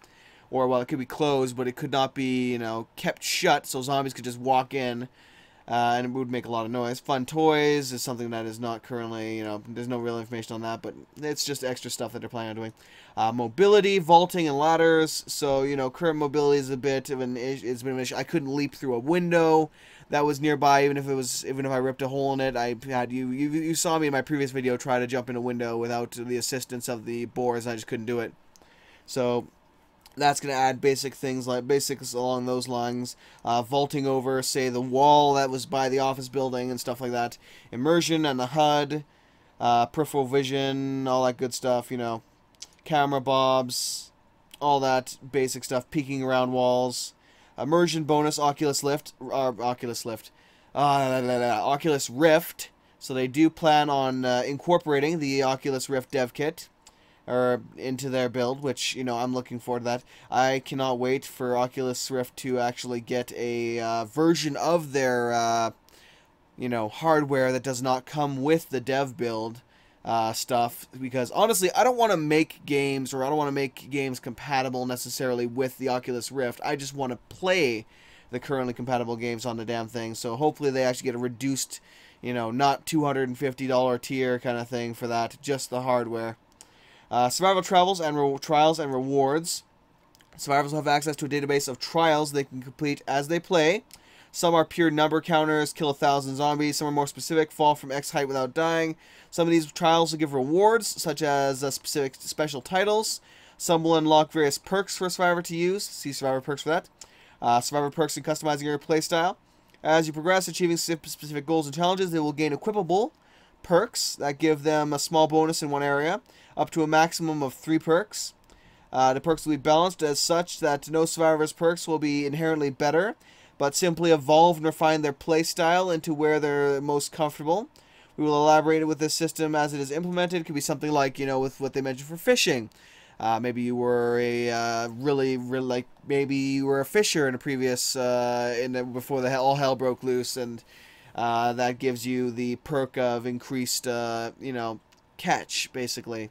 or well, it could be closed, but it could not be, you know, kept shut, so zombies could just walk in. And it would make a lot of noise. Fun toys is something that is not currently, you know, there's no real information on that, but it's just extra stuff that they're planning on doing. Mobility, vaulting, and ladders. So, you know, current mobility is a bit of an issue. I couldn't leap through a window that was nearby, even if I ripped a hole in it. I had you saw me in my previous video try to jump in a window without the assistance of the boars, and I just couldn't do it. So that's going to add basics along those lines. Vaulting over, say, the wall that was by the office building and stuff like that. Immersion and the HUD. Peripheral vision, all that good stuff, you know. Camera bobs, all that basic stuff. Peeking around walls. Immersion bonus, Oculus Rift. So they do plan on incorporating the Oculus Rift dev kit or into their build, which, you know, I'm looking forward to that. I cannot wait for Oculus Rift to actually get a version of their, you know, hardware that does not come with the dev build stuff, because honestly, I don't want to make games, or I don't want to make games compatible necessarily with the Oculus Rift. I just want to play the currently compatible games on the damn thing, so hopefully they actually get a reduced, you know, not $250 tier kind of thing for that, just the hardware. Survival trials and rewards. Survivors will have access to a database of trials they can complete as they play. Some are pure number counters, kill 1,000 zombies. Some are more specific, fall from X height without dying. Some of these trials will give rewards, such as specific special titles. Some will unlock various perks for a survivor to use. See Survivor perks for that. Survivor perks and customizing your playstyle. As you progress, achieving specific goals and challenges, they will gain equipable perks that give them a small bonus in one area, up to a maximum of 3 perks. The perks will be balanced as such that no survivor's perks will be inherently better, but simply evolve and refine their playstyle into where they're most comfortable. We will elaborate with this system as it is implemented. It could be something like, you know, with what they mentioned for fishing. Maybe you were a maybe you were a fisher in a previous before all hell broke loose, and that gives you the perk of increased, you know, catch, basically,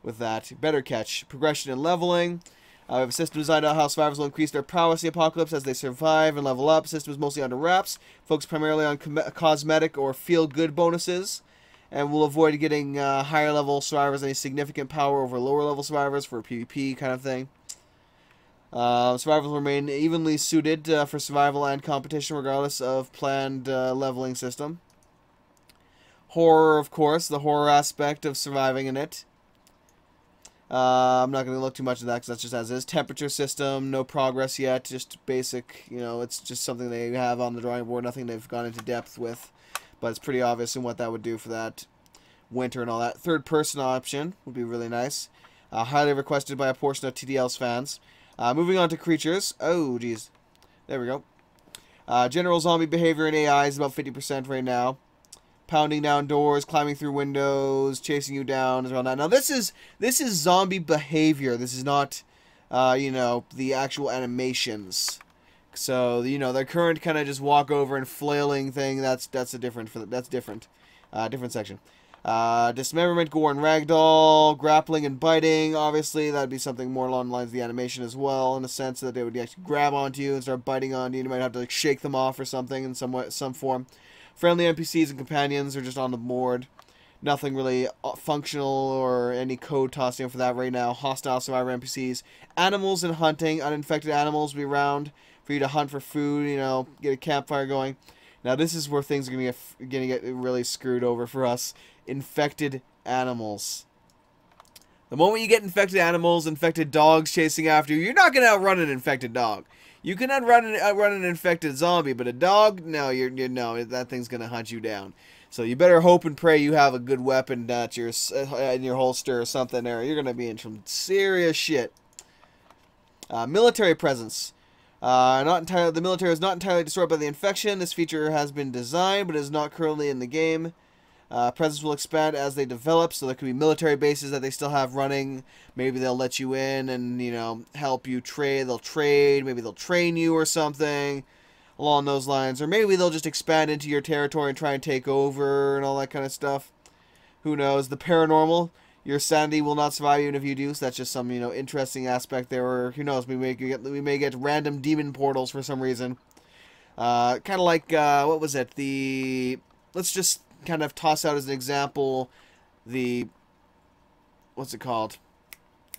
with that. Better catch. Progression and leveling. We have a system designed out how survivors will increase their prowess in the apocalypse as they survive and level up. The system is mostly under wraps, focused primarily on cosmetic or feel-good bonuses, and will avoid getting higher-level survivors any significant power over lower-level survivors for a PvP kind of thing. Survivors will remain evenly suited for survival and competition regardless of planned leveling system. Horror, of course, the horror aspect of surviving in it. I'm not going to look too much at that because that's just as is. Temperature system, no progress yet, just basic, you know, it's just something they have on the drawing board, nothing they've gone into depth with, but it's pretty obvious in what that would do for that winter and all that. Third person option would be really nice. Highly requested by a portion of TDL's fans. Moving on to creatures. Oh, geez. There we go. General zombie behavior in AI is about 50% right now. Pounding down doors, climbing through windows, chasing you down, is around that. Now this is zombie behavior. This is not, you know, the actual animations. So you know, their current kind of just walk over and flailing thing. That's a different different section. Dismemberment, gore, and ragdoll, grappling and biting. Obviously, that'd be something more along the lines of the animation as well, in the sense that they would actually grab onto you and start biting on you. You might have to like shake them off or something in some form. Friendly NPCs and companions are just on the board. Nothing really functional or any code tossing for that right now. Hostile survivor NPCs. Animals and hunting. Uninfected animals will be around for you to hunt for food, you know, get a campfire going. Now this is where things are going to get really screwed over for us. Infected animals. The moment you get infected animals, infected dogs chasing after you, you're not going to outrun an infected dog. You can outrun an infected zombie, but a dog, no, no, that thing's gonna hunt you down. So you better hope and pray you have a good weapon at in your holster or something there. You're gonna be in some serious shit. Military presence. The military is not entirely destroyed by the infection. This feature has been designed, but is not currently in the game. Presence will expand as they develop, so there could be military bases that they still have running. Maybe they'll let you in and, you know, help you trade. They'll trade. Maybe they'll train you or something along those lines. Or maybe they'll just expand into your territory and try and take over and all that kind of stuff. Who knows? The paranormal. Your sanity will not survive even if you do, so that's just some, you know, interesting aspect there. Or who knows? We may get random demon portals for some reason. Kind of like, what was it? Let's just kind of toss out as an example what's it called?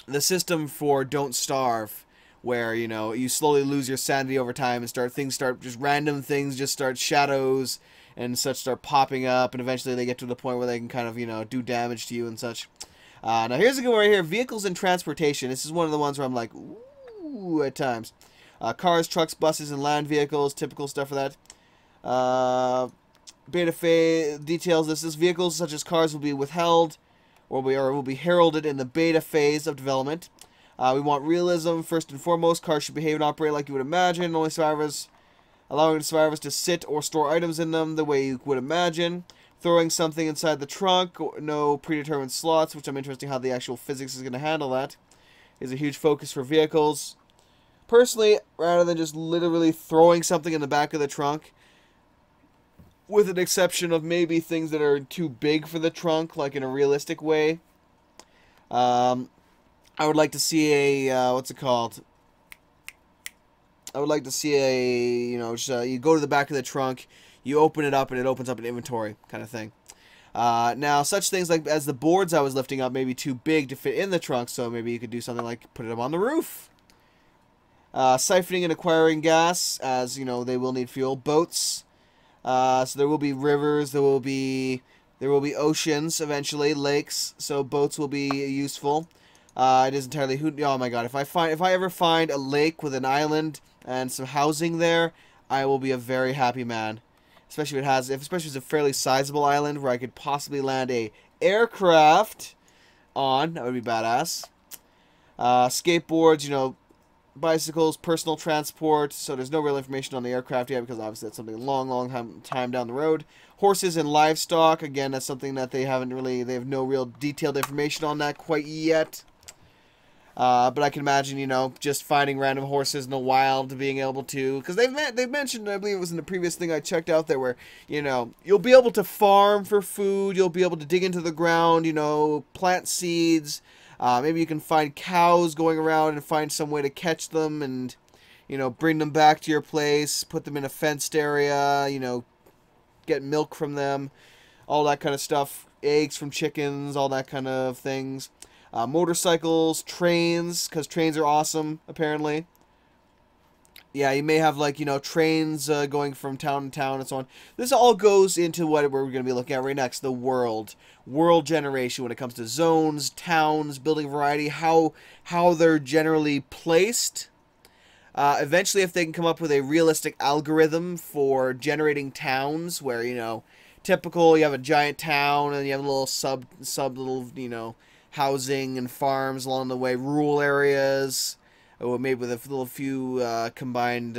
The system for Don't Starve, where, you know, you slowly lose your sanity over time and random things just start, shadows and such start popping up, and eventually they get to the point where they can kind of, you know, do damage to you and such. Now here's a good one right here. Vehicles and transportation. This is one of the ones where I'm like, ooh, at times. Cars, trucks, buses, and land vehicles. Typical stuff for that. Beta phase details this. Vehicles such as cars will be withheld or will be heralded in the beta phase of development. We want realism first and foremost. Cars should behave and operate like you would imagine. Allowing survivors to sit or store items in them the way you would imagine. Throwing something inside the trunk. No predetermined slots, which I'm interested in how the actual physics is going to handle that. Is a huge focus for vehicles. Personally, rather than just literally throwing something in the back of the trunk, with an exception of maybe things that are too big for the trunk, like in a realistic way. I would like to see a, what's it called? I would like to see a, you know, just, you go to the back of the trunk, you open it up, and it opens up an inventory kind of thing. Now, such things like as the boards I was lifting up may be too big to fit in the trunk, so maybe you could do something like put them on the roof. Siphoning and acquiring gas, as, you know, they will need fuel. Boats. So there will be rivers, there will be oceans eventually, lakes, so boats will be useful. It is entirely oh my god, if I ever find a lake with an island and some housing there, I will be a very happy man. Especially if it's a fairly sizable island where I could possibly land a aircraft on. That would be badass. Skateboards, you know, bicycles, personal transport, so there's no real information on the aircraft yet because obviously that's something a long time down the road. Horses and livestock, again, that's something that they have no real detailed information on that quite yet. But I can imagine, you know, just finding random horses in the wild, being able to, because they've mentioned, I believe it was in the previous thing I checked out there, where, you know, you'll be able to farm for food, you'll be able to dig into the ground, you know, plant seeds. Maybe you can find cows going around and find some way to catch them and, you know, bring them back to your place, put them in a fenced area, you know, get milk from them, all that kind of stuff, eggs from chickens, all that kind of things. Motorcycles, trains, because trains are awesome, apparently. Yeah, you may have, like, you know, trains going from town to town and so on. This all goes into what we're going to be looking at right next, the world. World generation when it comes to zones, towns, building variety, how they're generally placed. Eventually, if they can come up with a realistic algorithm for generating towns where, you know, typical, you have a giant town and you have a little little, you know, housing and farms along the way, rural areas, maybe with a little few combined.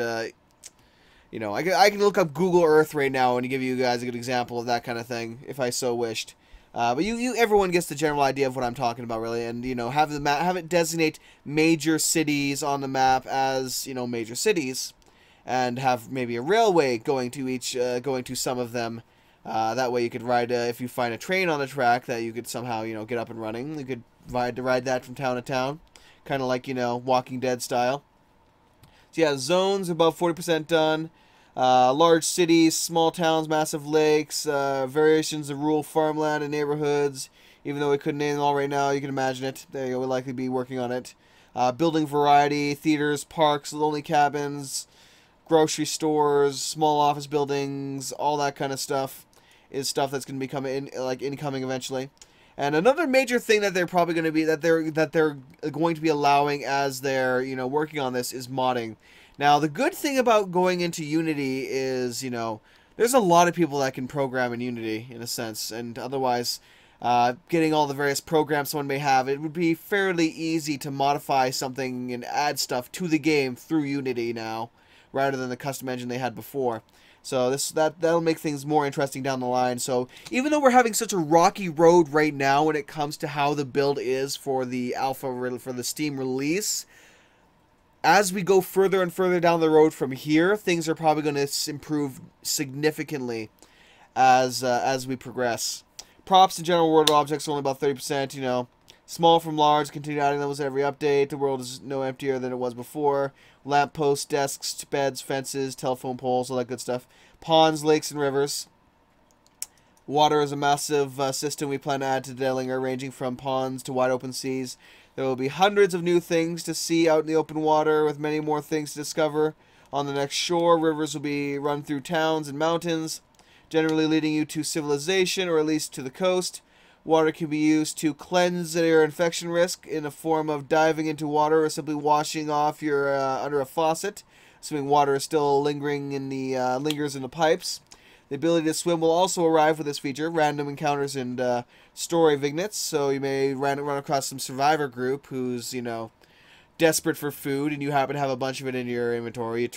You know, I can look up Google Earth right now and give you guys a good example of that kind of thing if I so wished. But everyone gets the general idea of what I'm talking about, really, and you know, have it designate major cities on the map as, you know, major cities, and have maybe a railway going to some of them. That way, you could ride if you find a train on the track that you could somehow, you know, get up and running. You could ride that from town to town, kind of like, you know, Walking Dead style. So yeah, zones about 40% done. Large cities, small towns, massive lakes, variations of rural farmland and neighborhoods. Even though we couldn't name them all right now, you can imagine it. There you go, we'll likely be working on it. Building variety, theaters, parks, lonely cabins, grocery stores, small office buildings, all that kind of stuff is stuff that's going to become incoming eventually. And another major thing that they're probably going to be that they're going to be allowing as they're, you know, working on this is modding. Now, the good thing about going into Unity is, you know, there's a lot of people that can program in Unity, in a sense, and otherwise, getting all the various programs someone may have, it would be fairly easy to modify something and add stuff to the game through Unity now, rather than the custom engine they had before. So that'll make things more interesting down the line. So even though we're having such a rocky road right now when it comes to how the build is for the alpha, for the Steam release, as we go further and further down the road from here, things are probably going to improve significantly as we progress. Props and general world objects are only about 30%, you know. Small from large, continue adding those every update. The world is no emptier than it was before. Lampposts, desks, beds, fences, telephone poles, all that good stuff. Ponds, lakes, and rivers. Water is a massive system we plan to add to Linger, ranging from ponds to wide open seas. There will be hundreds of new things to see out in the open water, with many more things to discover on the next shore. Rivers will be run through towns and mountains, generally leading you to civilization, or at least to the coast. Water can be used to cleanse your infection risk in the form of diving into water or simply washing off your under a faucet, assuming water is still lingering in the lingers in the pipes. The ability to swim will also arrive with this feature, random encounters and story vignettes. So you may run across some survivor group who's, you know, desperate for food, and you happen to have a bunch of it in your inventory.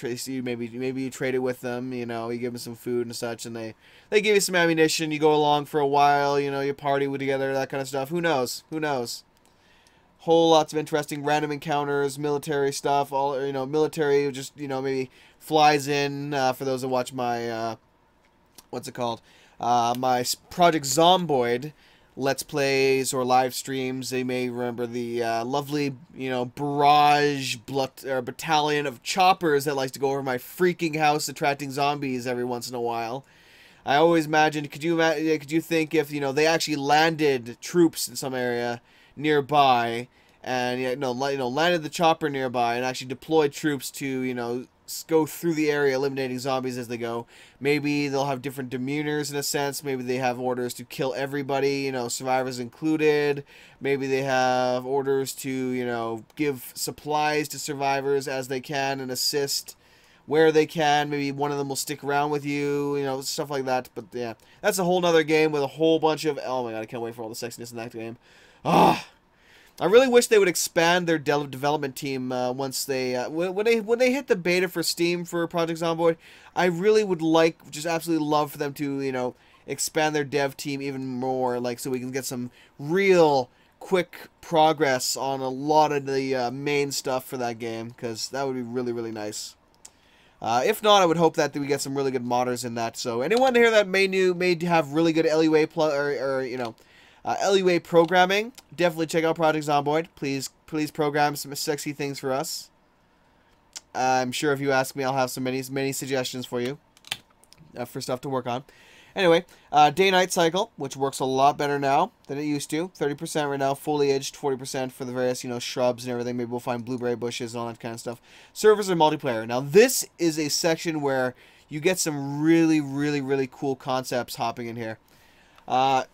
Maybe you trade it with them. You know, you give them some food and such, and they give you some ammunition. You go along for a while. You know, you party together, that kind of stuff. Who knows? Who knows? Whole lots of interesting random encounters, military stuff. All, you know, military just, you know, maybe flies in. For those that watch my what's it called? My Project Zomboid Let's Plays or live streams. They may remember the lovely, you know, barrage battalion of choppers that likes to go over my freaking house attracting zombies every once in a while. I always imagined, could you think if, you know, they actually landed troops in some area nearby, and landed the chopper nearby and actually deployed troops to, you know, go through the area eliminating zombies as they go. Maybe they'll have different demeanors in a sense. Maybe they have orders to kill everybody, you know, survivors included. Maybe they have orders to, you know, give supplies to survivors as they can and assist where they can. Maybe one of them will stick around with you, you know, stuff like that. But yeah, that's a whole nother game with a whole bunch of, oh my god, I can't wait for all the sexiness in that game. Ah, I really wish they would expand their development team once they when they hit the beta for Steam for Project Zomboid. I really would just absolutely love for them to, you know, expand their dev team even more, like, so we can get some real quick progress on a lot of the main stuff for that game, because that would be really, really nice. If not, I would hope that we get some really good modders in that. So anyone here that may have really good LUA LUA programming, definitely check out Project Zomboid. Please program some sexy things for us. I'm sure if you ask me, I'll have some many suggestions for you for stuff to work on. Anyway, day-night cycle, which works a lot better now than it used to. 30% right now, foliaged, 40% for the various, you know, shrubs and everything. Maybe we'll find blueberry bushes and all that kind of stuff. Servers and multiplayer. Now, this is a section where you get some really, really, really cool concepts hopping in here.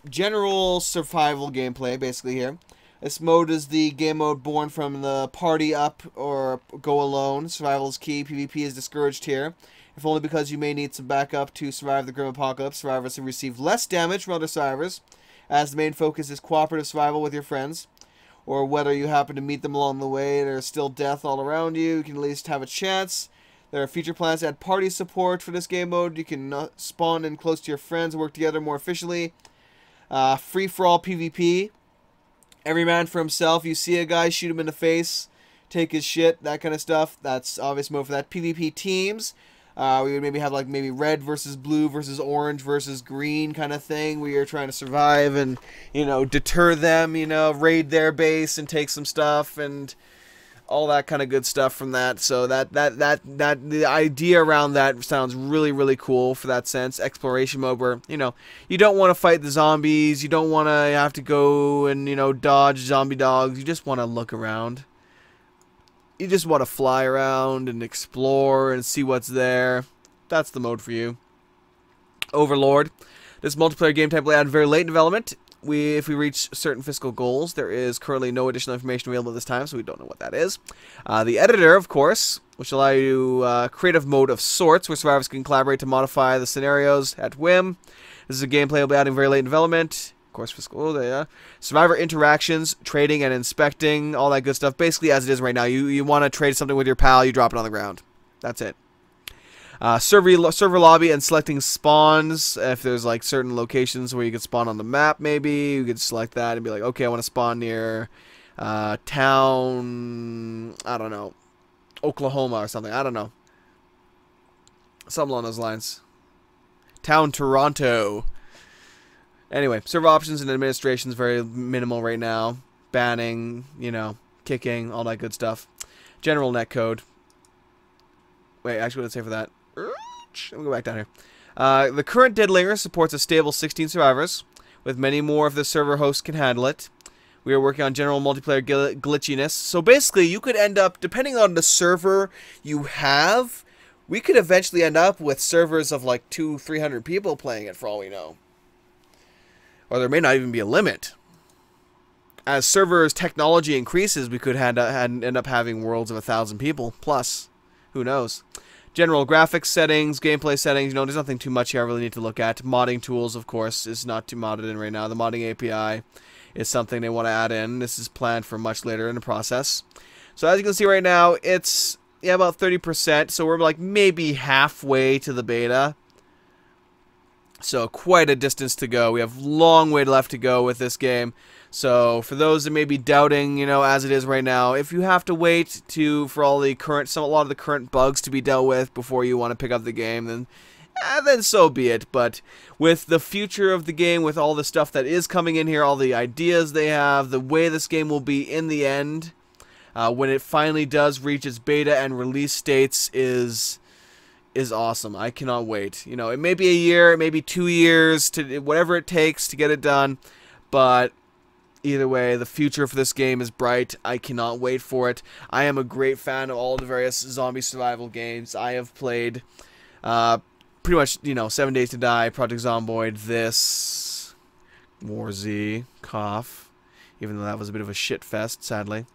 General survival gameplay, basically here. This mode is the game mode born from the party up or go alone. Survival is key. PvP is discouraged here, if only because you may need some backup to survive the grim apocalypse. Survivors have received less damage from other survivors, as the main focus is cooperative survival with your friends. or whether you happen to meet them along the way, there's still death all around you. You can at least have a chance. There are feature plans to add party support for this game mode. You can spawn in close to your friends and work together more efficiently. Free-for-all PvP. Every man for himself. You see a guy, shoot him in the face, take his shit, that kind of stuff. That's obvious mode for that. PvP teams. We would maybe have like maybe red versus blue versus orange versus green kind of thing, where you're trying to survive and, you know, deter them, you know, raid their base and take some stuff and all that kind of good stuff from that. So the idea around that sounds really, really cool for that sense. Exploration mode where, you know, you don't want to fight the zombies, you don't want to have to go and, you know, dodge zombie dogs. You just want to look around. You just want to fly around and explore and see what's there. That's the mode for you. Overlord. This multiplayer game type will add very late in development. If we reach certain fiscal goals, there is currently no additional information available at this time, so we don't know what that is. The editor, of course, which allow you creative mode of sorts, where survivors can collaborate to modify the scenarios at whim. This is a gameplay will be adding very late in development. Of course, fiscal, yeah. Survivor interactions, trading and inspecting, all that good stuff. Basically, as it is right now, you want to trade something with your pal, you drop it on the ground. That's it. Server lobby and selecting spawns. If there's like certain locations where you could spawn on the map, maybe you could select that and be like, okay, I want to spawn near town, I don't know, Oklahoma or something. I don't know. Something along those lines. Town Toronto. Anyway, server options and administration is very minimal right now. Banning, you know, kicking, all that good stuff. General netcode. Wait, actually, what did it say for that? Let me go back down here. The current Dead Linger supports a stable 16 survivors, with many more if the server host can handle it. We are working on general multiplayer glitchiness. So basically, you could end up, depending on the server you have, we could eventually end up with servers of like 200-300 people playing it for all we know. Or there may not even be a limit. As servers' technology increases, we could end up having worlds of 1,000 people plus. Who knows? General graphics settings, gameplay settings, you know, there's nothing too much here I really need to look at. Modding tools, of course, is not too modded in right now. The modding API is something they want to add in. This is planned for much later in the process. So as you can see right now, it's, yeah, about 30%. So we're like maybe halfway to the beta. So quite a distance to go. We have a long way left to go with this game. So for those that may be doubting, you know, as it is right now, if you have to wait for all the current, a lot of the current bugs to be dealt with before you want to pick up the game, then so be it. But with the future of the game, with all the stuff that is coming in here, all the ideas they have, the way this game will be in the end, when it finally does reach its beta and release states is awesome. I cannot wait. You know, it may be a year, it may be 2 years, to whatever it takes to get it done, but either way, the future for this game is bright. I cannot wait for it. I am a great fan of all the various zombie survival games. I have played pretty much, you know, 7 Days to Die, Project Zomboid, this, War Z, Cough, even though that was a bit of a shit fest, sadly.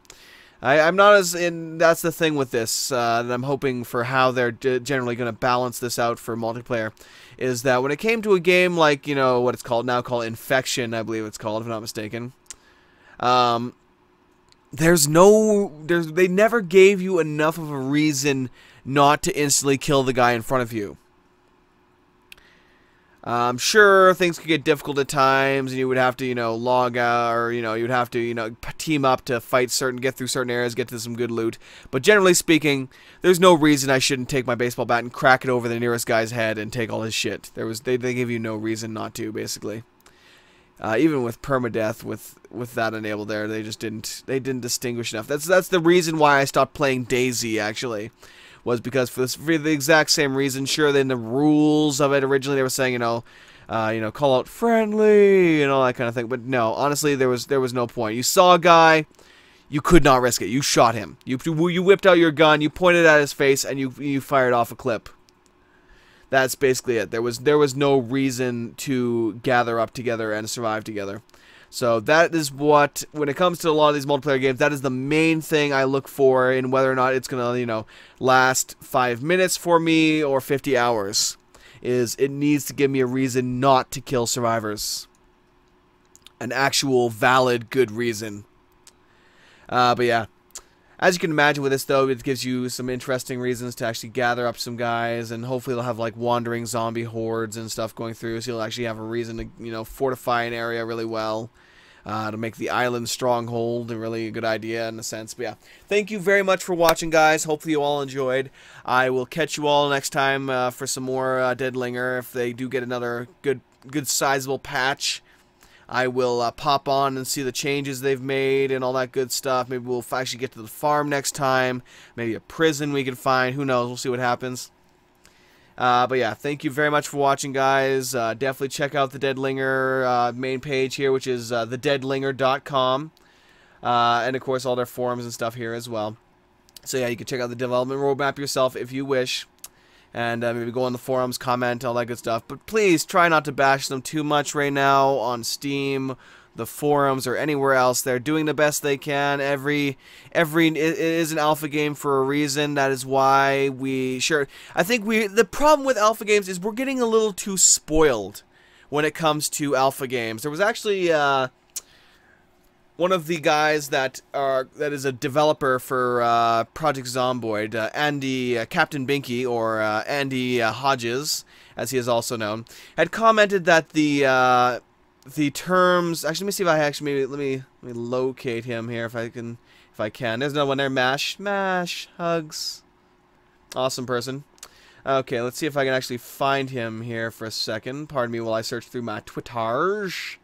I'm not as in. That's the thing with this. That I'm hoping for how they're generally going to balance this out for multiplayer, is that when it came to a game like, you know, what it's called now, called Infection, I believe it's called, if I'm not mistaken. They never gave you enough of a reason not to instantly kill the guy in front of you. Sure, things could get difficult at times, and you would have to, you know, log out, or, you know, you'd have to, you know, team up to get through certain areas, get to some good loot. But generally speaking, there's no reason I shouldn't take my baseball bat and crack it over the nearest guy's head and take all his shit. They give you no reason not to, basically. Even with permadeath, with that enabled there, they didn't distinguish enough. That's the reason why I stopped playing DayZ, actually. Was because for the exact same reason. Sure, in the rules of it originally they were saying, you know, call out friendly and all that kind of thing. But no, honestly, there was no point. You saw a guy, you could not risk it. You shot him. You whipped out your gun, you pointed at his face, and you fired off a clip. That's basically it. There was no reason to gather up together and survive together. So that is what, when it comes to a lot of these multiplayer games, that is the main thing I look for in whether or not it's going to, you know, last 5 minutes for me or 50 hours. Is it needs to give me a reason not to kill survivors. An actual, valid, good reason. But yeah. As you can imagine with this, though, it gives you some interesting reasons to actually gather up some guys, and hopefully they'll have, like, wandering zombie hordes and stuff going through, so you'll actually have a reason to, you know, fortify an area really well, to make the island stronghold a really good idea in a sense. But yeah, thank you very much for watching, guys. Hopefully you all enjoyed. I will catch you all next time for some more Dead Linger. If they do get another good sizable patch, I will pop on and see the changes they've made and all that good stuff. Maybe we'll actually get to the farm next time. Maybe a prison we can find. Who knows? We'll see what happens. But yeah, thank you very much for watching, guys. Definitely check out the Dead Linger main page here, which is thedeadlinger.com. And, of course, all their forums and stuff here as well. So yeah, you can check out the development roadmap yourself if you wish. And maybe go on the forums, comment, all that good stuff. But please try not to bash them too much right now on Steam, the forums, or anywhere else. They're doing the best they can. It is an alpha game for a reason. That is why the problem with alpha games is we're getting a little too spoiled when it comes to alpha games. There was actually one of the guys that is a developer for Project Zomboid, Andy Captain Binky, or Andy Hodges, as he is also known, had commented that the terms. Actually, let me see if I actually let me locate him here if I can. There's another one there. Mash hugs. Awesome person. Okay, let's see if I can actually find him here for a second. Pardon me while I search through my Twitters.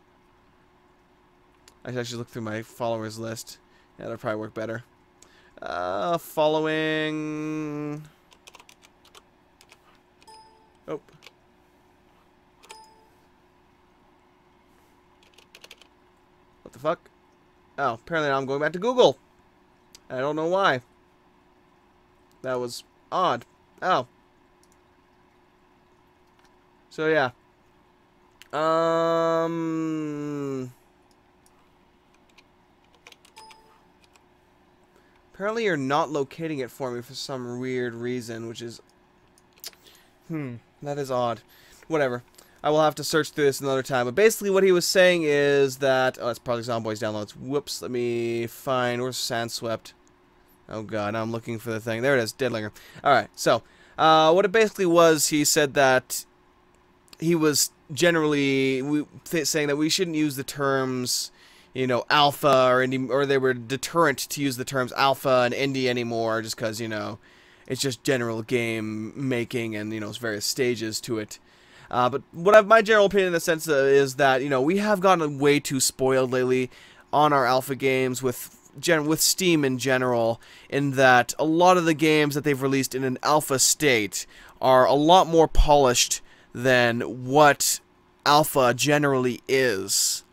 I should actually look through my followers list. Yeah, that'll probably work better. Following. Oh. What the fuck? Oh, apparently now I'm going back to Google. I don't know why. That was odd. Oh. So yeah. Apparently you're not locating it for me for some weird reason, which is... that is odd. Whatever. I will have to search through this another time. But basically what he was saying is that... Oh, that's Project Zomboid's downloads. Whoops, let me find... Where's Sandswept? Oh god, now I'm looking for the thing. There it is, Dead Linger. Alright, so... what it basically was, he said that... He was generally saying that we shouldn't use the terms... You know, alpha or they were deterrent to use the terms alpha and indie anymore, just because, you know, it's just general game making and, you know, various stages to it. But my general opinion in the sense is that, you know, we have gotten way too spoiled lately on our alpha games with Steam in general, in that a lot of the games that they've released in an alpha state are a lot more polished than what alpha generally is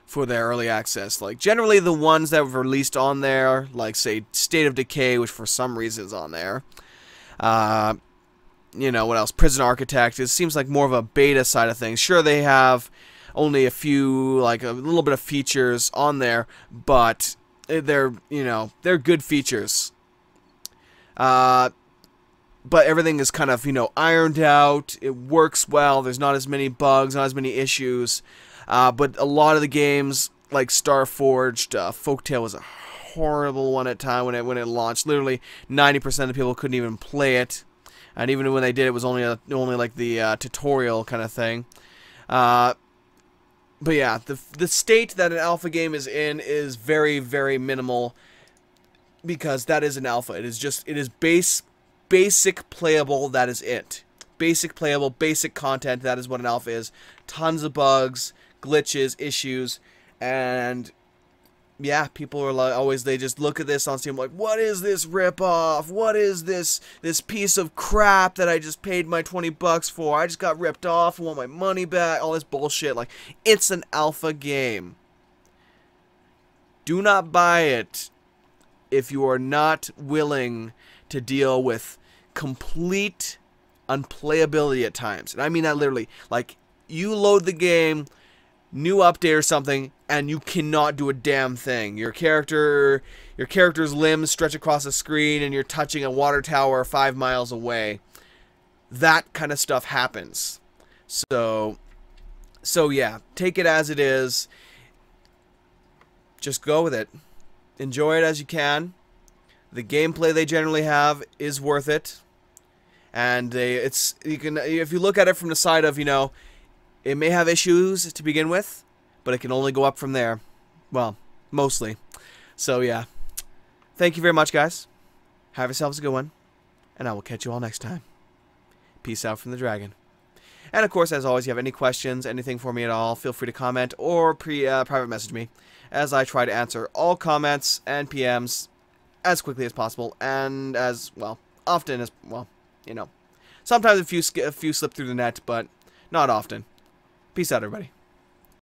for their early access. Like, generally the ones that were released on there, like, say, State of Decay, which for some reason is on there. You know, what else? Prison Architect. It seems like more of a beta side of things. Sure, they have only a few, like, a little bit of features on there, but they're, you know, they're good features. But everything is kind of, you know, ironed out. It works well. There's not as many bugs, not as many issues. But a lot of the games, like Starforged, Folktale was a horrible one at time when it launched. Literally 90% of the people couldn't even play it, and even when they did, it was only like the tutorial kind of thing. But yeah, the state that an alpha game is in is very, very minimal, because that is an alpha. It is basic playable. That is it. Basic playable, basic content. That is what an alpha is. Tons of bugs, glitches, issues, and yeah, people are like, always, they just look at this on Steam like, what is this ripoff? What is this piece of crap that I just paid my 20 bucks for? I just got ripped off. I want my money back. All this bullshit. Like, it's an alpha game. Do not buy it if you are not willing to deal with complete unplayability at times. And I mean that literally. Like, you load the game, new update or something, and you cannot do a damn thing. Your character's limbs stretch across the screen and you're touching a water tower 5 miles away. That kind of stuff happens. So yeah, take it as it is. Just go with it. enjoy it as you can. The gameplay they generally have is worth it. And if you look at it from the side of, it may have issues to begin with, but it can only go up from there. Well, mostly. So yeah. Thank you very much, guys. Have yourselves a good one, and I will catch you all next time. Peace out from the dragon. And of course, as always, if you have any questions, anything for me at all, feel free to comment or private message me, as I try to answer all comments and PMs as quickly as possible, and as, well, often as, well, Sometimes a few slip through the net, but not often. Peace out, everybody.